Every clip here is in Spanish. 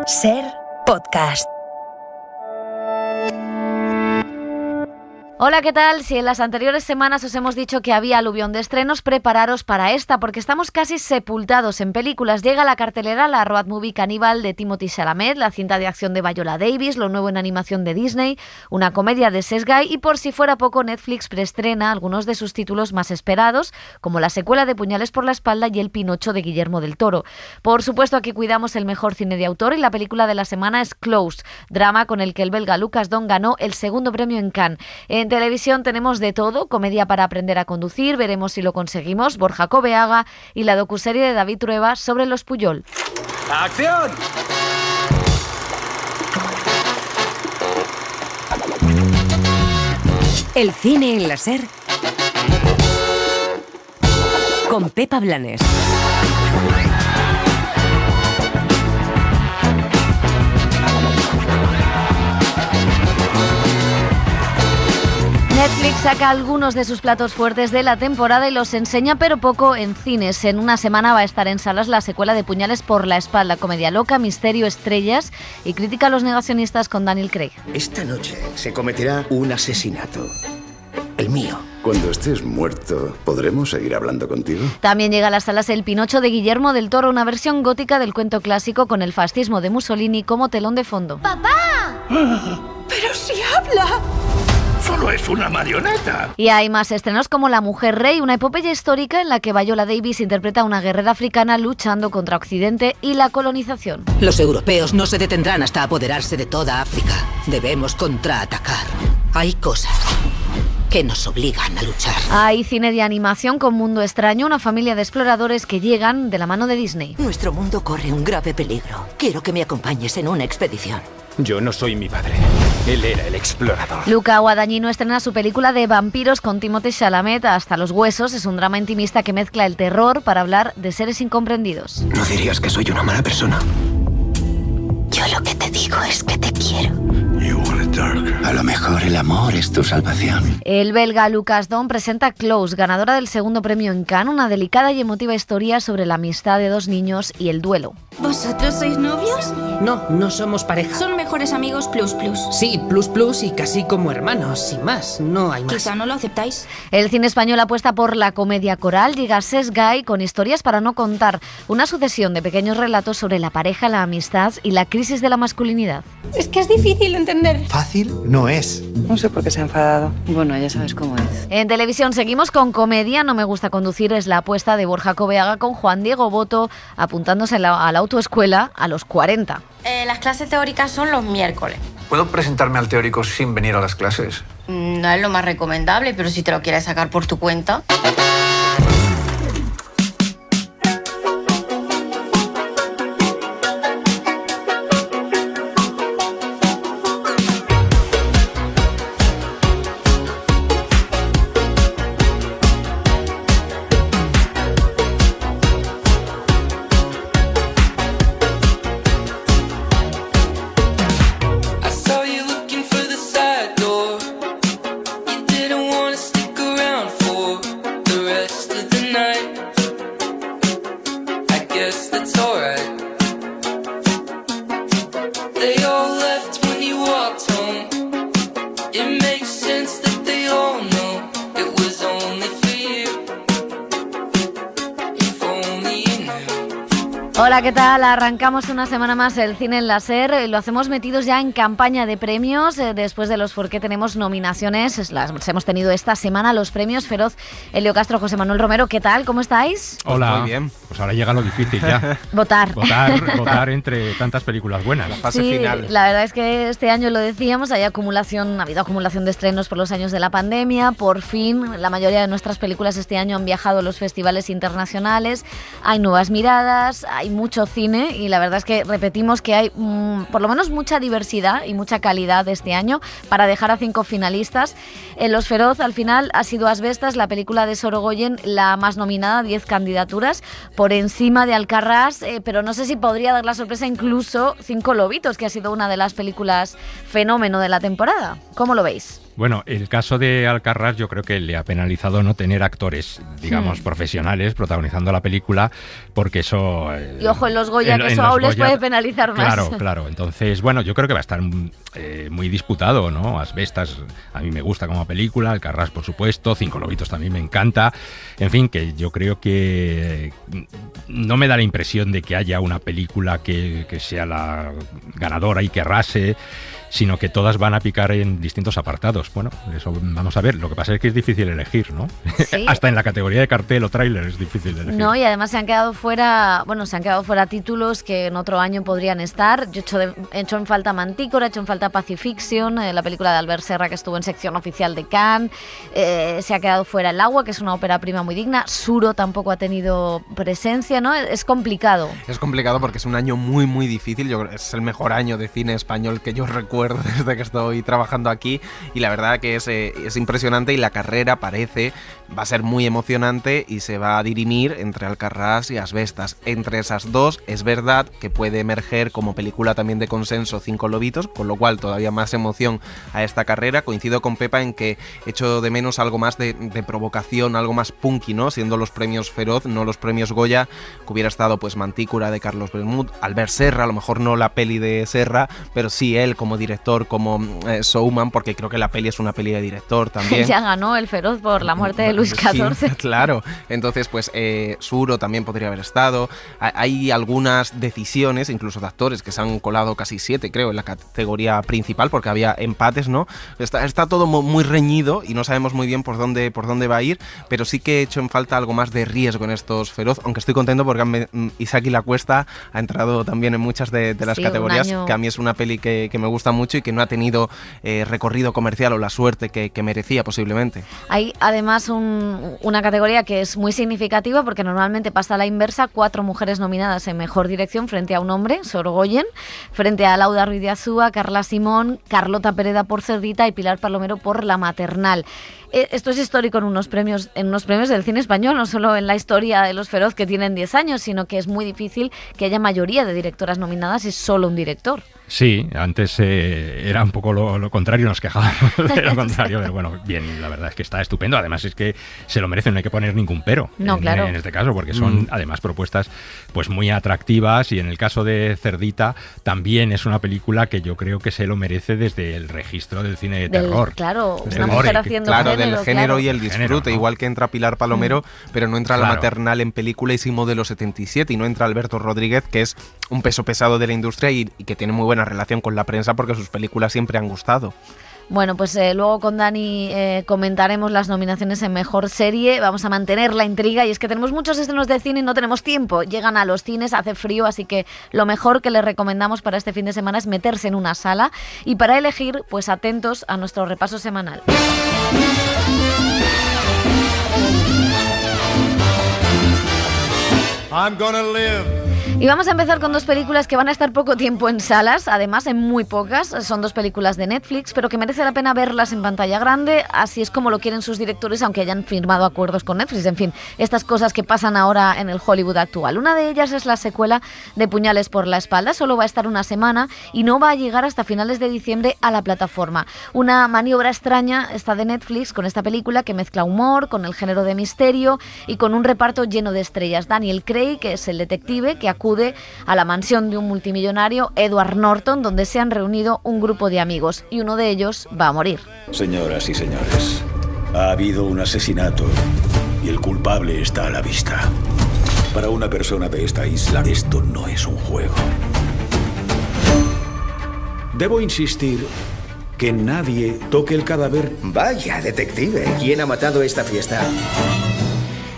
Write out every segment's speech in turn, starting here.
Ser Podcast. Hola, ¿qué tal? Si en las anteriores semanas os hemos dicho que había aluvión de estrenos, prepararos para esta, porque estamos casi sepultados en películas. Llega a la cartelera la road movie Cannibal de Timothée Chalamet, la cinta de acción de Viola Davis, lo nuevo en animación de Disney, una comedia de Seth Guy y, por si fuera poco, Netflix preestrena algunos de sus títulos más esperados, como la secuela de Puñales por la espalda y El Pinocho de Guillermo del Toro. Por supuesto, aquí cuidamos el mejor cine de autor y la película de la semana es Close, drama con el que el belga Lucas Don ganó el segundo premio en Cannes. En televisión tenemos de todo: comedia para aprender a conducir, veremos si lo conseguimos, Borja Coveaga, y la docuserie de David Trueba sobre los Pujol. ¡Acción! El cine en la Ser con Pepa Blanes. Netflix saca algunos de sus platos fuertes de la temporada y los enseña, pero poco en cines. En una semana va a estar en salas la secuela de Puñales por la espalda, comedia loca, misterio, estrellas y crítica a los negacionistas con Daniel Craig. Esta noche se cometerá un asesinato. El mío. Cuando estés muerto, ¿podremos seguir hablando contigo? También llega a las salas El Pinocho de Guillermo del Toro, una versión gótica del cuento clásico con el fascismo de Mussolini como telón de fondo. ¡Papá! ¡Pero si habla! ¡Solo es una marioneta! Y hay más estrenos como La Mujer Rey, una epopeya histórica en la que Viola Davis interpreta a una guerrera africana luchando contra Occidente y la colonización. Los europeos no se detendrán hasta apoderarse de toda África. Debemos contraatacar. Hay cosas que nos obligan a luchar. Hay cine de animación con Mundo Extraño, una familia de exploradores que llegan de la mano de Disney. Nuestro mundo corre un grave peligro. Quiero que me acompañes en una expedición. Yo no soy mi padre. Él era el explorador. Luca Guadagnino estrena su película de vampiros con Timothée Chalamet, Hasta los huesos. Es un drama intimista que mezcla el terror para hablar de seres incomprendidos. ¿No dirías que soy una mala persona? Yo lo que te digo es que te quiero. A lo mejor el amor es tu salvación. El belga Lucas Don presenta Close, ganadora del segundo premio en Cannes, una delicada y emotiva historia sobre la amistad de dos niños y el duelo. ¿Vosotros sois novios? No somos pareja. Son mejores amigos plus plus. Sí, plus y casi como hermanos, sin más, no hay más. Quizá no lo aceptáis. El cine español apuesta por la comedia coral. Llega Seth Guy con Historias para no contar, una sucesión de pequeños relatos sobre la pareja, la amistad y la crisis de la masculinidad. Es que es difícil entender. Fácil no es. No sé por qué se ha enfadado. Bueno, ya sabes cómo es. En televisión seguimos con comedia. No me gusta conducir es la apuesta de Borja Coveaga con Juan Diego Boto apuntándose a la autoescuela a los 40. Las clases teóricas son los miércoles. ¿Puedo presentarme al teórico sin venir a las clases? No es lo más recomendable, pero si te lo quieres sacar por tu cuenta. Hola, ¿qué tal? Arrancamos una semana más el cine en la Ser. Lo hacemos metidos ya en campaña de premios. Después de los Forqué tenemos nominaciones. Las hemos tenido esta semana, los premios Feroz, Elio Castro, José Manuel Romero. ¿Qué tal? ¿Cómo estáis? Hola. Muy bien. Pues ahora llega lo difícil ya. Votar entre tantas películas buenas. La fase final. La verdad es que este año lo decíamos, ha habido acumulación de estrenos por los años de la pandemia. Por fin, la mayoría de nuestras películas este año han viajado a los festivales internacionales. Hay nuevas miradas, hay mucho cine y la verdad es que repetimos que hay por lo menos mucha diversidad y mucha calidad este año para dejar a 5 finalistas. En Los Feroz al final ha sido Asbestas, la película de Sorogoyen, la más nominada, 10 candidaturas por encima de Alcarrás, pero no sé si podría dar la sorpresa incluso Cinco Lobitos, que ha sido una de las películas fenómeno de la temporada. ¿Cómo lo veis? Bueno, el caso de Alcarràs yo creo que le ha penalizado no tener actores, digamos, profesionales protagonizando la película, porque eso... y ojo, en los Goya, que eso aún les puede penalizar más. Claro. Entonces, bueno, yo creo que va a estar muy disputado, ¿no? Asbestas a mí me gusta como película, Alcarràs por supuesto, Cinco lobitos también me encanta. En fin, que yo creo que no me da la impresión de que haya una película que sea la ganadora y que arrase, sino que todas van a picar en distintos apartados. Bueno, eso vamos a ver. Lo que pasa es que es difícil elegir, ¿no? Sí. Hasta en la categoría de cartel o tráiler es difícil elegir. No, y además se han quedado fuera títulos que en otro año podrían estar. Yo he hecho en falta Mantícora, he hecho en falta Pacifiction, la película de Albert Serra que estuvo en sección oficial de Cannes. Se ha quedado fuera El agua, que es una ópera prima muy digna. Suro tampoco ha tenido presencia, ¿no? Es complicado. Es complicado porque es un año muy, muy difícil. Yo creo que es el mejor año de cine español que yo recuerdo desde que estoy trabajando aquí, y la verdad que es impresionante, y la carrera va a ser muy emocionante y se va a dirimir entre Alcarràs y Asbestas. Entre esas dos es verdad que puede emerger como película también de consenso Cinco lobitos, con lo cual todavía más emoción a esta carrera. Coincido con Pepa en que echo de menos algo más de provocación, algo más punky, ¿no? Siendo los premios Feroz, no los premios Goya, que hubiera estado pues Mantícora de Carlos Bermúdez, Albert Serra, a lo mejor no la peli de Serra, pero sí él como director, como showman, porque creo que la peli es una peli de director también. Ya ganó el Feroz por la muerte de Luis XIV. Sí, claro. Entonces, pues Suro también podría haber estado. Hay algunas decisiones, incluso de actores, que se han colado casi 7, creo, en la categoría principal, porque había empates, ¿no? Está todo muy reñido y no sabemos muy bien por dónde va a ir, pero sí que he hecho en falta algo más de riesgo en estos Feroz, aunque estoy contento porque Isaki La Cuesta ha entrado también en muchas de las categorías, que a mí es una peli que me gusta mucho y que no ha tenido recorrido comercial o la suerte que merecía posiblemente. Hay además una categoría que es muy significativa porque normalmente pasa a la inversa: 4 mujeres nominadas en Mejor Dirección frente a un hombre, Sorogoyen, frente a Lauda Ruiz de Azúa, Carla Simón, Carlota Pereda por Cerdita y Pilar Palomero por La Maternal. Esto es histórico en unos premios del cine español, no solo en la historia de los Feroz, que tienen 10 años, sino que es muy difícil que haya mayoría de directoras nominadas y solo un director. Sí, antes era un poco lo contrario, nos quejábamos de lo contrario, pero bueno, bien, la verdad es que está estupendo. Además es que se lo merecen, no hay que poner ningún pero en este caso, porque son además propuestas pues muy atractivas, y en el caso de Cerdita también es una película que yo creo que se lo merece desde el registro del cine de terror. Claro, una mujer haciendo del género y el disfrute, género, ¿no? Igual que entra Pilar Palomero, pero no entra La Maternal en película y sin modelo 77, y no entra Alberto Rodríguez, que es un peso pesado de la industria y que tiene muy buena relación con la prensa porque sus películas siempre han gustado. Bueno, pues luego con Dani comentaremos las nominaciones en Mejor Serie. Vamos a mantener la intriga, y es que tenemos muchos estrenos de cine y no tenemos tiempo. Llegan a los cines, hace frío, así que lo mejor que les recomendamos para este fin de semana es meterse en una sala, y para elegir, pues atentos a nuestro repaso semanal. I'm gonna live. Y vamos a empezar con 2 películas que van a estar poco tiempo en salas, además en muy pocas. Son 2 películas de Netflix, pero que merece la pena verlas en pantalla grande. Así es como lo quieren sus directores, aunque hayan firmado acuerdos con Netflix. En fin, estas cosas que pasan ahora en el Hollywood actual. Una de ellas es la secuela de Puñales por la espalda. Solo va a estar una semana y no va a llegar hasta finales de diciembre a la plataforma. Una maniobra extraña esta de Netflix con esta película que mezcla humor con el género de misterio y con un reparto lleno de estrellas. Daniel Craig, que es el detective que acude a la mansión de un multimillonario, Edward Norton, donde se han reunido un grupo de amigos, y uno de ellos va a morir. Señoras y señores, ha habido un asesinato y el culpable está a la vista. Para una persona de esta isla, esto no es un juego. Debo insistir que nadie toque el cadáver. Vaya, detective, ¿quién ha matado esta fiesta?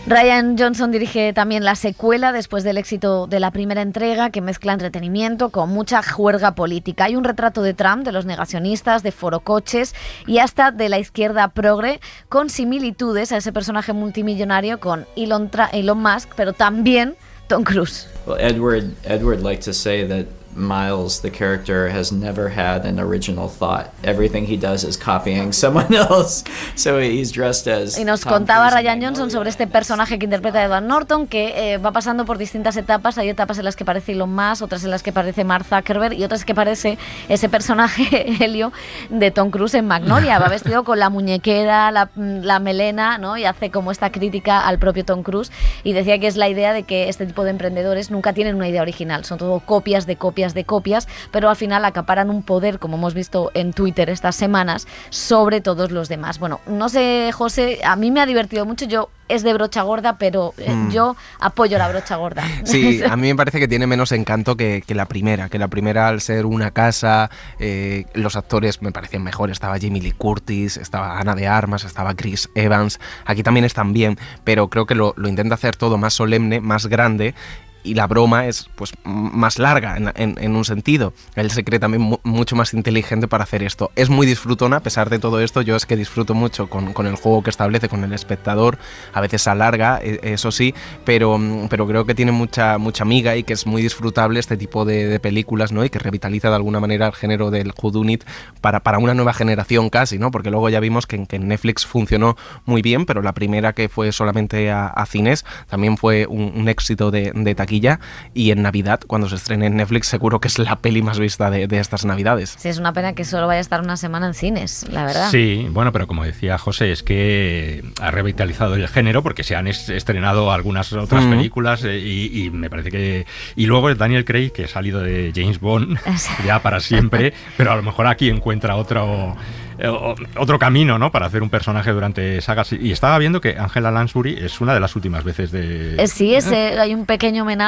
Rian Johnson dirige también la secuela después del éxito de la primera entrega, que mezcla entretenimiento con mucha juerga política. Hay un retrato de Trump, de los negacionistas, de forocoches y hasta de la izquierda progre, con similitudes a ese personaje multimillonario con Elon Musk, pero también Tom Cruise. Well, Edward liked to say that Miles, the character, has never had an original thought. Everything he does is copying someone else. So he's dressed as... Y nos contaba Ryan Johnson sobre este personaje que interpreta Edward Norton, que va pasando por distintas etapas. Hay etapas en las que parece Elon Musk, otras en las que parece Mark Zuckerberg y otras que parece ese personaje, Helio, de Tom Cruise en Magnolia. Va vestido con la muñequera, la melena, ¿no? Y hace como esta crítica al propio Tom Cruise. Y decía que es la idea de que este tipo de emprendedores nunca tienen una idea original. Son todo copias de copias, pero al final acaparan un poder, como hemos visto en Twitter estas semanas, sobre todos los demás. Bueno, no sé, José, a mí me ha divertido mucho. Es de brocha gorda, pero yo apoyo la brocha gorda. Sí, a mí me parece que tiene menos encanto que la primera. Que la primera, al ser una casa, los actores me parecían mejor. Estaba Jamie Lee Curtis, estaba Ana de Armas, estaba Chris Evans. Aquí también están bien, pero creo que lo intenta hacer todo más solemne, más grande. Y la broma es pues más larga en un sentido. Él se cree también mucho más inteligente para hacer esto. Es muy disfrutona, a pesar de todo esto. Yo es que disfruto mucho con el juego que establece con el espectador. A veces se alarga, eso sí, pero creo que tiene mucha miga y que es muy disfrutable este tipo de películas, ¿no? Y que revitaliza de alguna manera el género del whodunit para una nueva generación casi, ¿no? Porque luego ya vimos que en Netflix funcionó muy bien, pero la primera, que fue solamente a cines, también fue un éxito de taquilla. Y en Navidad, cuando se estrene en Netflix, seguro que es la peli más vista de estas Navidades. Sí, es una pena que solo vaya a estar una semana en cines, la verdad. Sí, bueno, pero como decía José, es que ha revitalizado el género porque se han estrenado algunas otras películas y me parece que... Y luego Daniel Craig, que ha salido de James Bond ya para siempre, pero a lo mejor aquí encuentra otro camino, ¿no? Para hacer un personaje durante sagas. Y estaba viendo que Angela Lansbury es una de las últimas veces de... Sí, hay un pequeño homenaje,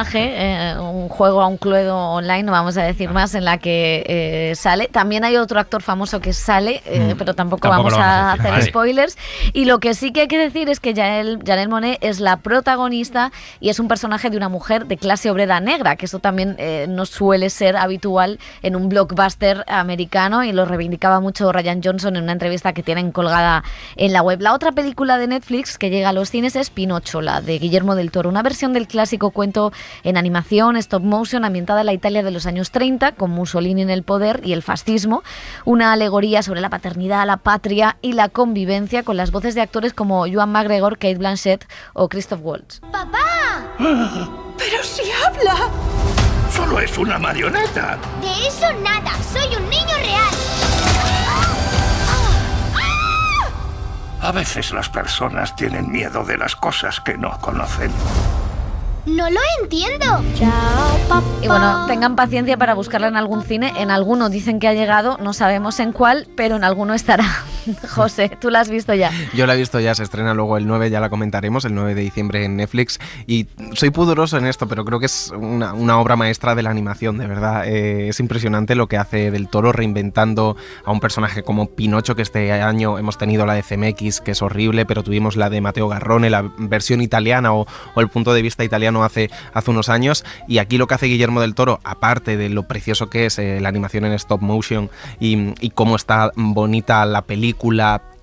un juego a un Cluedo online, no vamos a decir más, en la que sale. También hay otro actor famoso que sale, pero tampoco vamos a hacer spoilers. Y lo que sí que hay que decir es que Janelle Monáe es la protagonista y es un personaje de una mujer de clase obrera negra, que eso también no suele ser habitual en un blockbuster americano, y lo reivindicaba mucho Ryan Johnson en una entrevista que tienen colgada en la web. La otra película de Netflix que llega a los cines es Pinocho, la de Guillermo del Toro, una versión del clásico cuento en animación, stop motion, ambientada en la Italia de los años 30, con Mussolini en el poder y el fascismo, una alegoría sobre la paternidad, la patria y la convivencia, con las voces de actores como Ewan McGregor, Cate Blanchett o Christoph Waltz. ¡Papá! ¡Pero si habla! ¡Solo es una marioneta! De eso nada, soy un niño real. A veces las personas tienen miedo de las cosas que no conocen. No lo entiendo. Chao, papá. Y bueno, tengan paciencia para buscarla en algún cine. En alguno dicen que ha llegado, no sabemos en cuál, pero en alguno estará. José, ¿tú la has visto ya? Yo la he visto ya, se estrena luego el 9, ya la comentaremos, el 9 de diciembre en Netflix. Y soy pudoroso en esto, pero creo que es una obra maestra de la animación, de verdad. Es impresionante lo que hace Del Toro, reinventando a un personaje como Pinocho, que este año hemos tenido la de CMX, que es horrible, pero tuvimos la de Matteo Garrone, la versión italiana o el punto de vista italiano hace unos años. Y aquí lo que hace Guillermo del Toro, aparte de lo precioso que es la animación en stop motion y cómo está bonita la película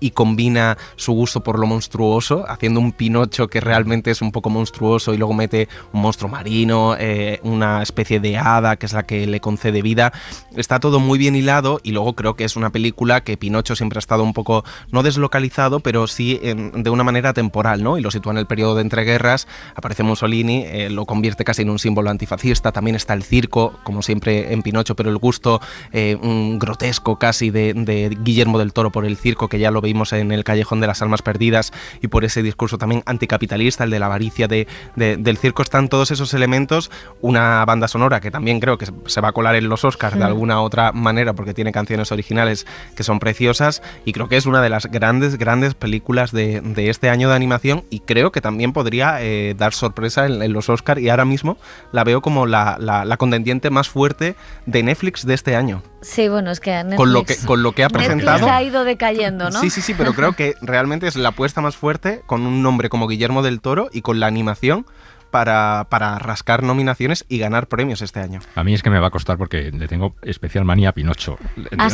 y combina su gusto por lo monstruoso, haciendo un Pinocho que realmente es un poco monstruoso y luego mete un monstruo marino, una especie de hada que es la que le concede vida. Está todo muy bien hilado y luego creo que es una película que Pinocho siempre ha estado un poco, no deslocalizado, pero sí de una manera temporal, ¿no? Y lo sitúa en el periodo de entreguerras, aparece Mussolini, lo convierte casi en un símbolo antifascista. También está el circo, como siempre en Pinocho, pero el gusto un grotesco casi de Guillermo del Toro por el circo, que ya lo vimos en El Callejón de las Almas Perdidas, y por ese discurso también anticapitalista, el de la avaricia del circo. Están todos esos elementos, una banda sonora que también creo que se va a colar en los Oscars de alguna otra manera, porque tiene canciones originales que son preciosas, y creo que es una de las grandes películas de este año de animación, y creo que también podría dar sorpresa en los Oscars, y ahora mismo la veo como la contendiente más fuerte de Netflix de este año. Sí, bueno, es que Netflix, con lo que ha presentado, Netflix ha ido decayendo, ¿no? Sí, pero creo que realmente es la apuesta más fuerte, con un nombre como Guillermo del Toro y con la animación para rascar nominaciones y ganar premios este año. A mí es que me va a costar porque le tengo especial manía a Pinocho,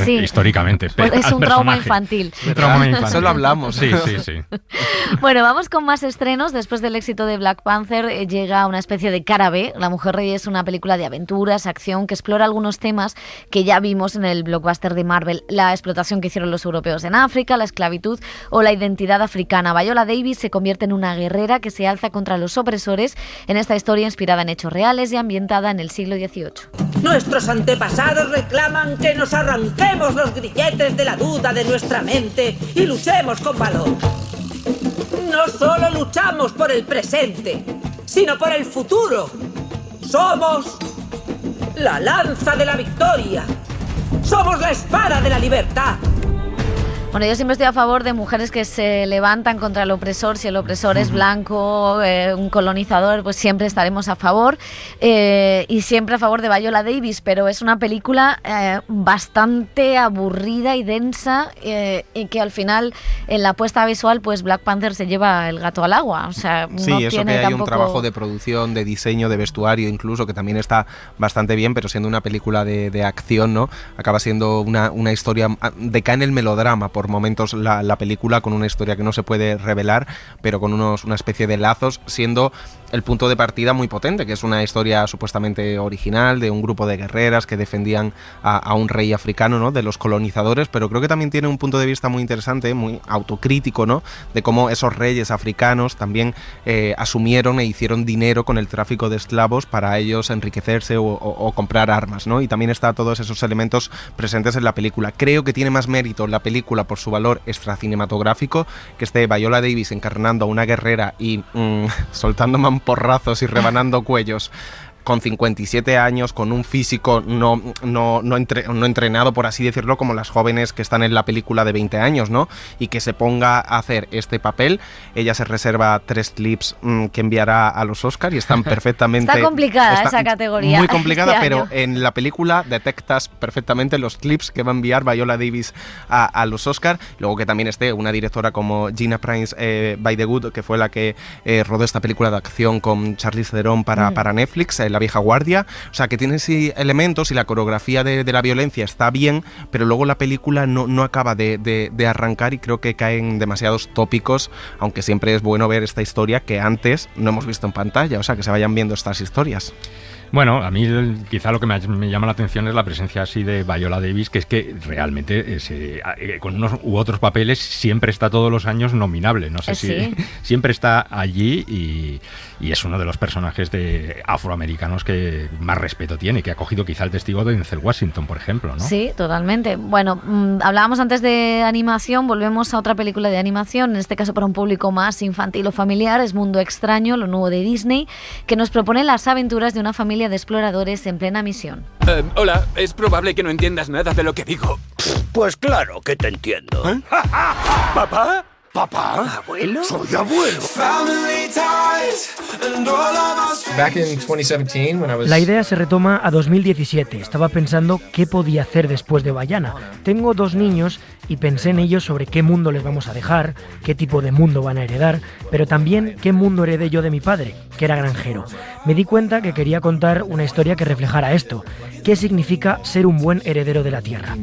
sí. históricamente. Pues es un trauma infantil. Eso lo hablamos. Sí. Bueno, vamos con más estrenos. Después del éxito de Black Panther llega una especie de cara B. La Mujer Rey es una película de aventuras, acción, que explora algunos temas que ya vimos en el blockbuster de Marvel. La explotación que hicieron los europeos en África, la esclavitud o la identidad africana. Viola Davis se convierte en una guerrera que se alza contra los opresores en esta historia inspirada en hechos reales y ambientada en el siglo XVIII. Nuestros antepasados reclaman que nos arranquemos los grilletes de la duda de nuestra mente y luchemos con valor. No solo luchamos por el presente, sino por el futuro. Somos la lanza de la victoria. Somos la espada de la libertad. Bueno, yo siempre estoy a favor de mujeres que se levantan contra el opresor. Si el opresor es blanco, un colonizador, pues siempre estaremos a favor. Y siempre a favor de Viola Davis, pero es una película bastante aburrida y densa y que al final, en la puesta visual, pues Black Panther se lleva el gato al agua. O sea, sí, no eso tiene que hay tampoco... un trabajo de producción, de diseño, de vestuario incluso, que también está bastante bien, pero siendo una película de acción, ¿no? Acaba siendo una historia, decae en el melodrama por momentos la película, con una historia que no se puede revelar, pero con una especie de lazos, siendo el punto de partida muy potente, que es una historia supuestamente original de un grupo de guerreras que defendían a un rey africano, ¿no? De los colonizadores, pero creo que también tiene un punto de vista muy interesante, muy autocrítico, ¿no? De cómo esos reyes africanos también asumieron e hicieron dinero con el tráfico de esclavos para ellos enriquecerse o comprar armas, ¿no? Y también está todos esos elementos presentes en la película. Creo que tiene más mérito la película por su valor extracinematográfico, que esté Viola Davis encarnando a una guerrera y soltando mamporrazos y rebanando cuellos con 57 años, con un físico no entrenado, por así decirlo, como las jóvenes que están en la película de 20 años, ¿no? Y que se ponga a hacer este papel. Ella se reserva 3 clips que enviará a los Oscar y están perfectamente... Está complicada esa categoría. Muy complicada, este pero año. en la película detectas perfectamente los clips que va a enviar Viola Davis a los Oscar. Luego que también esté una directora como Gina Prince Bythewood, que fue la que rodó esta película de acción con Charlize Theron para Netflix, La vieja guardia. O sea, que tiene sí elementos y la coreografía de la violencia está bien, pero luego la película no acaba de arrancar y creo que caen demasiados tópicos, aunque siempre es bueno ver esta historia que antes no hemos visto en pantalla, o sea, que se vayan viendo estas historias. Bueno, a mí quizá lo que me llama la atención es la presencia así de Viola Davis, que es que realmente con unos u otros papeles siempre está todos los años nominable. No sé si siempre está allí y es uno de los personajes afroamericanos que más respeto tiene, que ha cogido quizá el testigo de Denzel Washington, por ejemplo, ¿no? Sí, totalmente. Bueno, hablábamos antes de animación, volvemos a otra película de animación, en este caso para un público más infantil o familiar, es Mundo Extraño, lo nuevo de Disney, que nos propone las aventuras de una familia de exploradores en plena misión. Hola, es probable que no entiendas nada de lo que digo. Pues claro que te entiendo. ¿Papá? ¿Papá? ¿Abuelo? Soy abuelo. La idea se retoma a 2017. Estaba pensando qué podía hacer después de Vaiana. Tengo 2 niños y pensé en ellos sobre qué mundo les vamos a dejar, qué tipo de mundo van a heredar, pero también qué mundo heredé yo de mi padre, que era granjero. Me di cuenta que quería contar una historia que reflejara esto. ¿Qué significa ser un buen heredero de la tierra?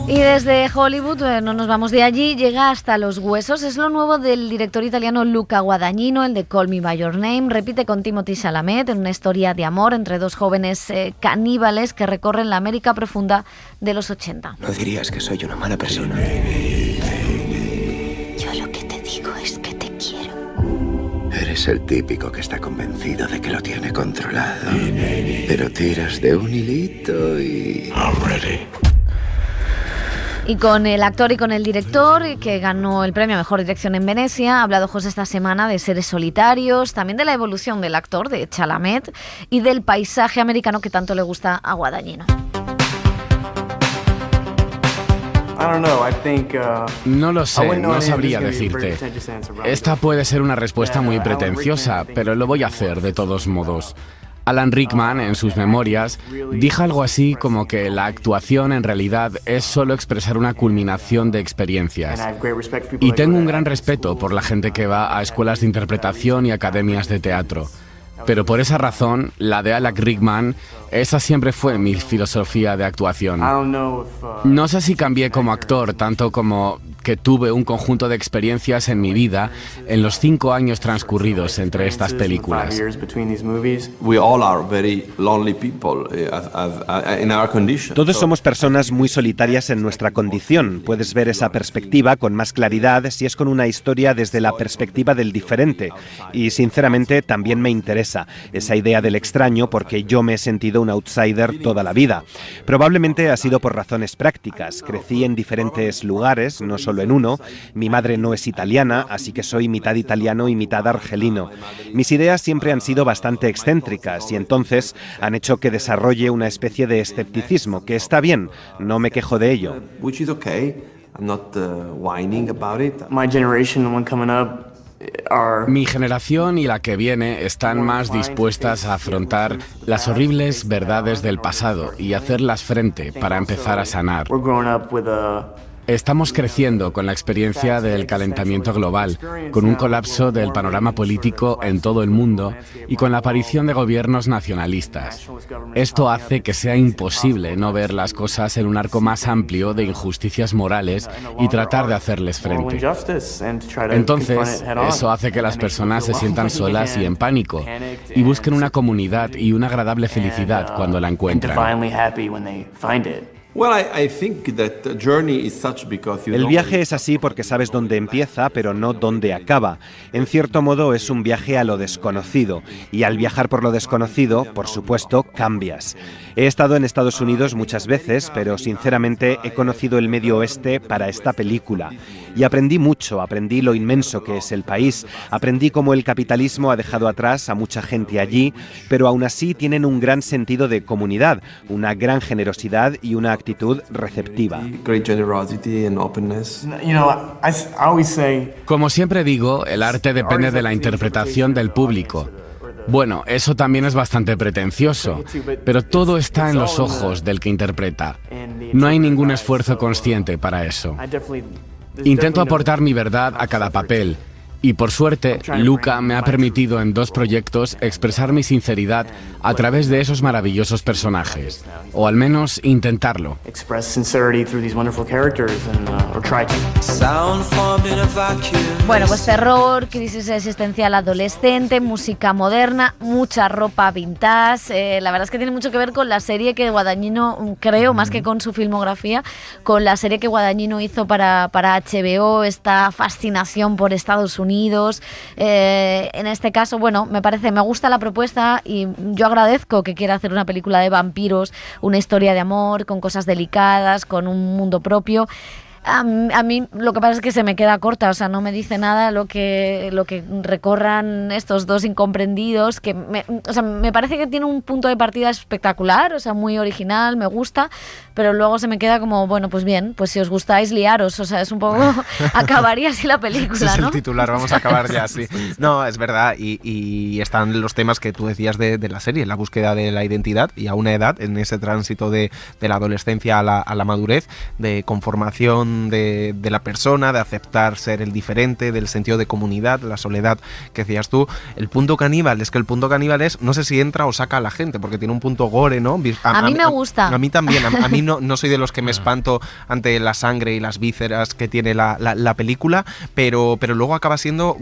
Y desde Hollywood, no nos vamos de allí, llega Hasta los huesos. Es lo nuevo del director italiano Luca Guadagnino, el de Call Me By Your Name. Repite con Timothée Chalamet en una historia de amor entre 2 jóvenes caníbales que recorren la América profunda de los 80. No dirías que soy una mala persona. Yo lo que te digo es que te quiero. Eres el típico que está convencido de que lo tiene controlado. Pero tiras de un hilito y... I'm ready. Y con el actor y con el director, que ganó el premio a Mejor Dirección en Venecia, ha hablado José esta semana de Seres solitarios, también de la evolución del actor, de Chalamet, y del paisaje americano que tanto le gusta a Guadagnino. No lo sé, no sabría decirte. Esta puede ser una respuesta muy pretenciosa, pero lo voy a hacer de todos modos. Alan Rickman, en sus memorias, dijo algo así como que la actuación en realidad es solo expresar una culminación de experiencias. Y tengo un gran respeto por la gente que va a escuelas de interpretación y academias de teatro. Pero por esa razón, la de Alan Rickman, esa siempre fue mi filosofía de actuación. No sé si cambié como actor tanto como que tuve un conjunto de experiencias en mi vida en los 5 años transcurridos entre estas películas. Todos somos personas muy solitarias en nuestra condición. Puedes ver esa perspectiva con más claridad si es con una historia desde la perspectiva del diferente. Y sinceramente también me interesa esa idea del extraño porque yo me he sentido un outsider toda la vida. Probablemente ha sido por razones prácticas. Crecí en diferentes lugares, no solo en uno. Mi madre no es italiana, así que soy mitad italiano y mitad argelino. Mis ideas siempre han sido bastante excéntricas y entonces han hecho que desarrolle una especie de escepticismo, que está bien, no me quejo de ello. Mi generación y la que viene están más dispuestas a afrontar las horribles verdades del pasado y hacerlas frente para empezar a sanar. Estamos creciendo con la experiencia del calentamiento global, con un colapso del panorama político en todo el mundo y con la aparición de gobiernos nacionalistas. Esto hace que sea imposible no ver las cosas en un arco más amplio de injusticias morales y tratar de hacerles frente. Entonces, eso hace que las personas se sientan solas y en pánico y busquen una comunidad y una agradable felicidad cuando la encuentran. El viaje es así porque sabes dónde empieza, pero no dónde acaba. En cierto modo es un viaje a lo desconocido, y al viajar por lo desconocido, por supuesto, cambias. He estado en Estados Unidos muchas veces, pero sinceramente he conocido el Medio Oeste para esta película. Y aprendí mucho, aprendí lo inmenso que es el país, aprendí cómo el capitalismo ha dejado atrás a mucha gente allí, pero aún así tienen un gran sentido de comunidad, una gran generosidad y una actitud receptiva. Como siempre digo, el arte depende de la interpretación del público. Bueno, eso también es bastante pretencioso, pero todo está en los ojos del que interpreta. No hay ningún esfuerzo consciente para eso. Intento aportar mi verdad a cada papel. Y por suerte, Luca me ha permitido en 2 proyectos expresar mi sinceridad a través de esos maravillosos personajes. O al menos intentarlo. Bueno, pues terror, crisis existencial adolescente, música moderna, mucha ropa vintage. La verdad es que tiene mucho que ver con la serie que Guadagnino, creo, más que con su filmografía, con la serie que Guadagnino hizo para HBO, esta fascinación por Estados Unidos. En este caso, bueno, me gusta la propuesta y yo agradezco que quiera hacer una película de vampiros, una historia de amor, con cosas delicadas, con un mundo propio. A mí lo que pasa es que se me queda corta, o sea, no me dice nada lo que recorran estos 2 incomprendidos, que me parece que tiene un punto de partida espectacular, o sea, muy original, me gusta, pero luego se me queda como, bueno, pues bien, pues si os gustáis, liaros, o sea, es un poco, acabaría así la película, ese es ¿no? el titular, vamos a acabar ya, sí. No, es verdad, y están los temas que tú decías de la serie, la búsqueda de la identidad, y a una edad, en ese tránsito de la adolescencia a la madurez, de conformación de la persona, de aceptar ser el diferente, del sentido de comunidad, la soledad que decías tú. El punto caníbal, es que el punto caníbal es, no sé si entra o saca a la gente, porque tiene un punto gore, ¿no? A mí me gusta. A mí también, a mí no soy de los que me espanto ante la sangre y las vísceras que tiene la película, pero luego acaba siendo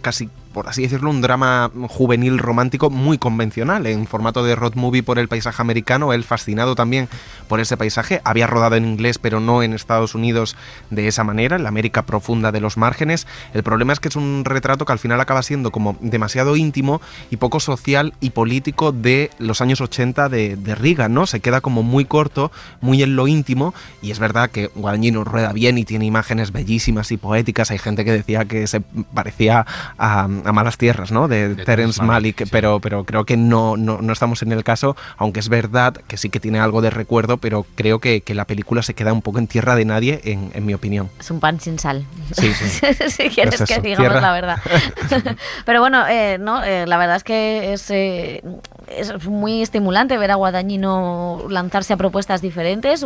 casi, por así decirlo, un drama juvenil romántico muy convencional, en formato de road movie por el paisaje americano, él fascinado también por ese paisaje, había rodado en inglés pero no en Estados Unidos de esa manera, en la América profunda de los márgenes. El problema es que es un retrato que al final acaba siendo como demasiado íntimo y poco social y político de los años 80 de Reagan, ¿no? Se queda como muy corto, muy en lo íntimo, y es verdad que Guadagnino rueda bien y tiene imágenes bellísimas y poéticas. Hay gente que decía que se parecía a malas tierras, ¿no? De Terrence Malick, sí. pero creo que no estamos en el caso, aunque es verdad que sí que tiene algo de recuerdo, pero creo que la película se queda un poco en tierra de nadie, en mi opinión. Es un pan sin sal. Sí. Si quieres que digamos tierra. La verdad. Pero bueno, la verdad es que es muy estimulante ver a Guadagnino lanzarse a propuestas diferentes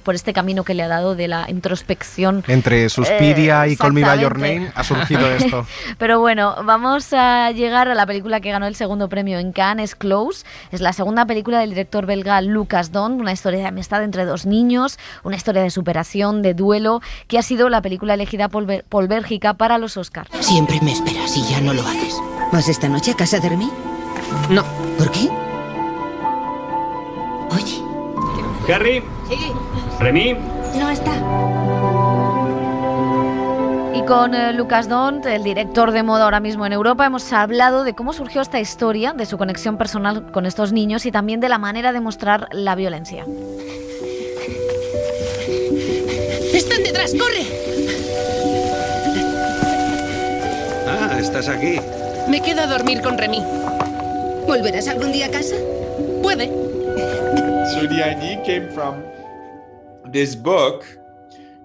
por este camino que le ha dado de la introspección. Entre Suspiria y Call Me By Your Name ha surgido esto. Pero bueno, vamos a llegar a la película que ganó el segundo premio en Cannes, Close. Es la segunda película del director belga Lucas Don, una historia de amistad entre dos niños, una historia de superación, de duelo, que ha sido la película elegida por Bélgica para los Oscars. Siempre me esperas y ya no lo haces. ¿Vas esta noche a casa de Remy? No. ¿Por qué? Oye. ¿Harry? Sí. ¿Remy? No está. Y con Lucas Don, el director de moda ahora mismo en Europa, hemos hablado de cómo surgió esta historia, de su conexión personal con estos niños y también de la manera de mostrar la violencia. ¡Están detrás! ¡Corre! Ah, estás aquí. Me quedo a dormir con Remy. ¿Volverás algún día a casa? Puede. So the idea came from this book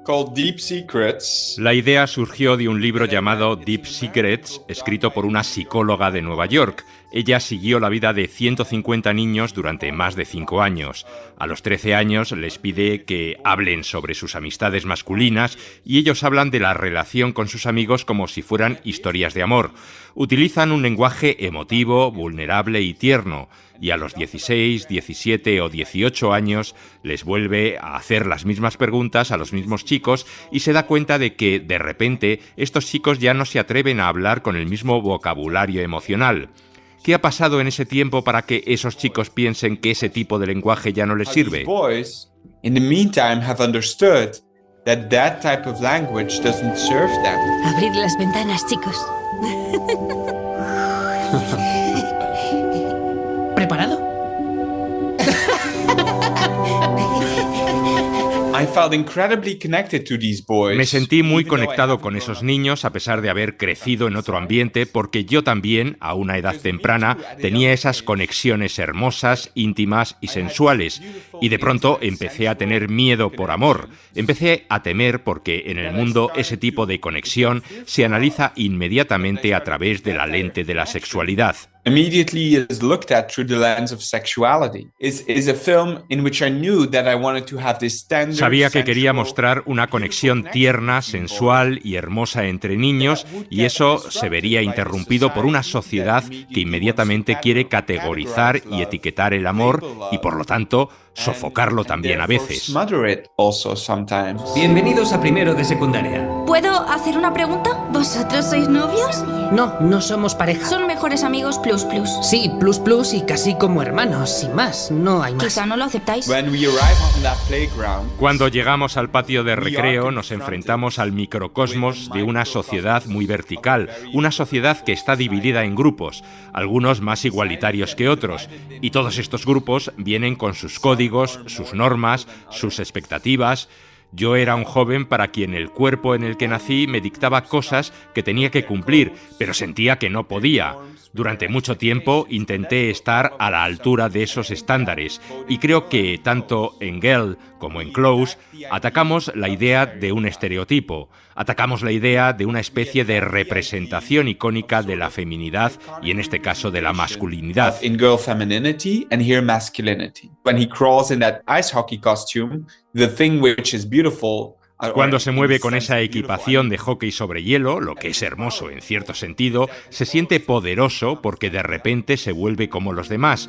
called Deep Secrets. La idea surgió de un libro llamado Deep Secrets, escrito por una psicóloga de Nueva York. Ella siguió la vida de 150 niños durante más de 5 años. A los 13 años les pide que hablen sobre sus amistades masculinas y ellos hablan de la relación con sus amigos como si fueran historias de amor. Utilizan un lenguaje emotivo, vulnerable y tierno. Y a los 16, 17 o 18 años les vuelve a hacer las mismas preguntas a los mismos chicos y se da cuenta de que, de repente, estos chicos ya no se atreven a hablar con el mismo vocabulario emocional. ¿Qué ha pasado en ese tiempo para que esos chicos piensen que ese tipo de lenguaje ya no les sirve? Boys, in the meantime, have understood that type of language doesn't serve them. Abrir las ventanas, chicos. ¿Preparado? I felt incredibly connected to these boys. Me sentí muy conectado con esos niños a pesar de haber crecido en otro ambiente, porque yo también, a una edad temprana, tenía esas conexiones hermosas, íntimas y sensuales. Y de pronto empecé a tener miedo por amor. Empecé a temer porque en el mundo ese tipo de conexión se analiza inmediatamente a través de la lente de la sexualidad. Immediately is looked at through the lens of sexuality. Is a film in which I knew that I wanted to have this tender. Sabía que quería mostrar una conexión tierna, sensual y hermosa entre niños, y eso se vería interrumpido por una sociedad que inmediatamente quiere categorizar y etiquetar el amor y, por lo tanto, sofocarlo también a veces. Bienvenidos a primero de secundaria. ¿Puedo hacer una pregunta? ¿Vosotros sois novios? No, no somos pareja. ¿Son mejores amigos plus plus? Sí, plus plus y casi como hermanos, sin más, no hay más. Quizá no lo aceptáis. Cuando llegamos al patio de recreo nos enfrentamos al microcosmos de una sociedad muy vertical, una sociedad que está dividida en grupos, algunos más igualitarios que otros, y todos estos grupos vienen con sus códigos, sus normas, sus expectativas. Yo era un joven para quien el cuerpo en el que nací me dictaba cosas que tenía que cumplir, pero sentía que no podía. Durante mucho tiempo intenté estar a la altura de esos estándares y creo que tanto en Girl como en Close atacamos la idea de un estereotipo, atacamos la idea de una especie de representación icónica de la feminidad y en este caso de la masculinidad. In Girl femininity and here masculinity. When he crawls in that ice hockey costume, the thing which is beautiful. Cuando se mueve con esa equipación de hockey sobre hielo, lo que es hermoso en cierto sentido, se siente poderoso porque de repente se vuelve como los demás.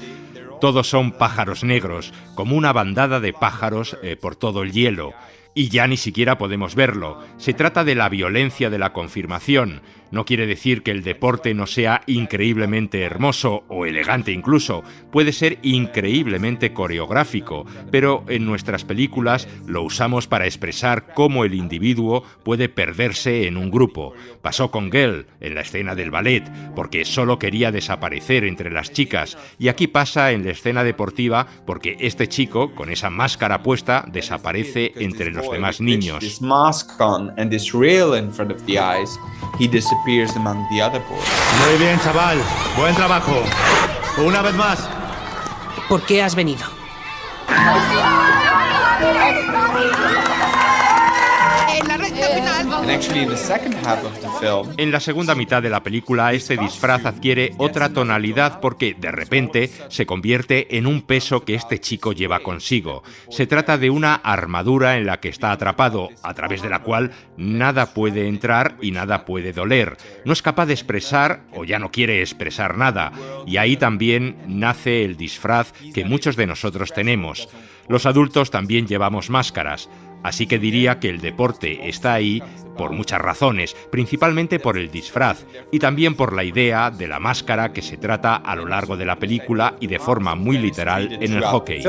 Todos son pájaros negros, como una bandada de pájaros por todo el hielo. Y ya ni siquiera podemos verlo. Se trata de la violencia de la confirmación. No quiere decir que el deporte no sea increíblemente hermoso o elegante incluso. Puede ser increíblemente coreográfico, pero en nuestras películas lo usamos para expresar cómo el individuo puede perderse en un grupo. Pasó con Girl en la escena del ballet, porque solo quería desaparecer entre las chicas. Y aquí pasa en la escena deportiva porque este chico, con esa máscara puesta, desaparece entre los demás niños. he disappears among the other boys. Muy bien, chaval. Buen trabajo. Una vez más. ¿Por qué has venido? En la recta final. And actually in the second half of the film, en la segunda mitad de la película, este disfraz adquiere otra tonalidad porque, de repente, se convierte en un peso que este chico lleva consigo. Se trata de una armadura en la que está atrapado, a través de la cual nada puede entrar y nada puede doler. No es capaz de expresar o ya no quiere expresar nada. Y ahí también nace el disfraz que muchos de nosotros tenemos. Los adultos también llevamos máscaras. Así que diría que el deporte está ahí por muchas razones, principalmente por el disfraz y también por la idea de la máscara que se trata a lo largo de la película y de forma muy literal en el hockey.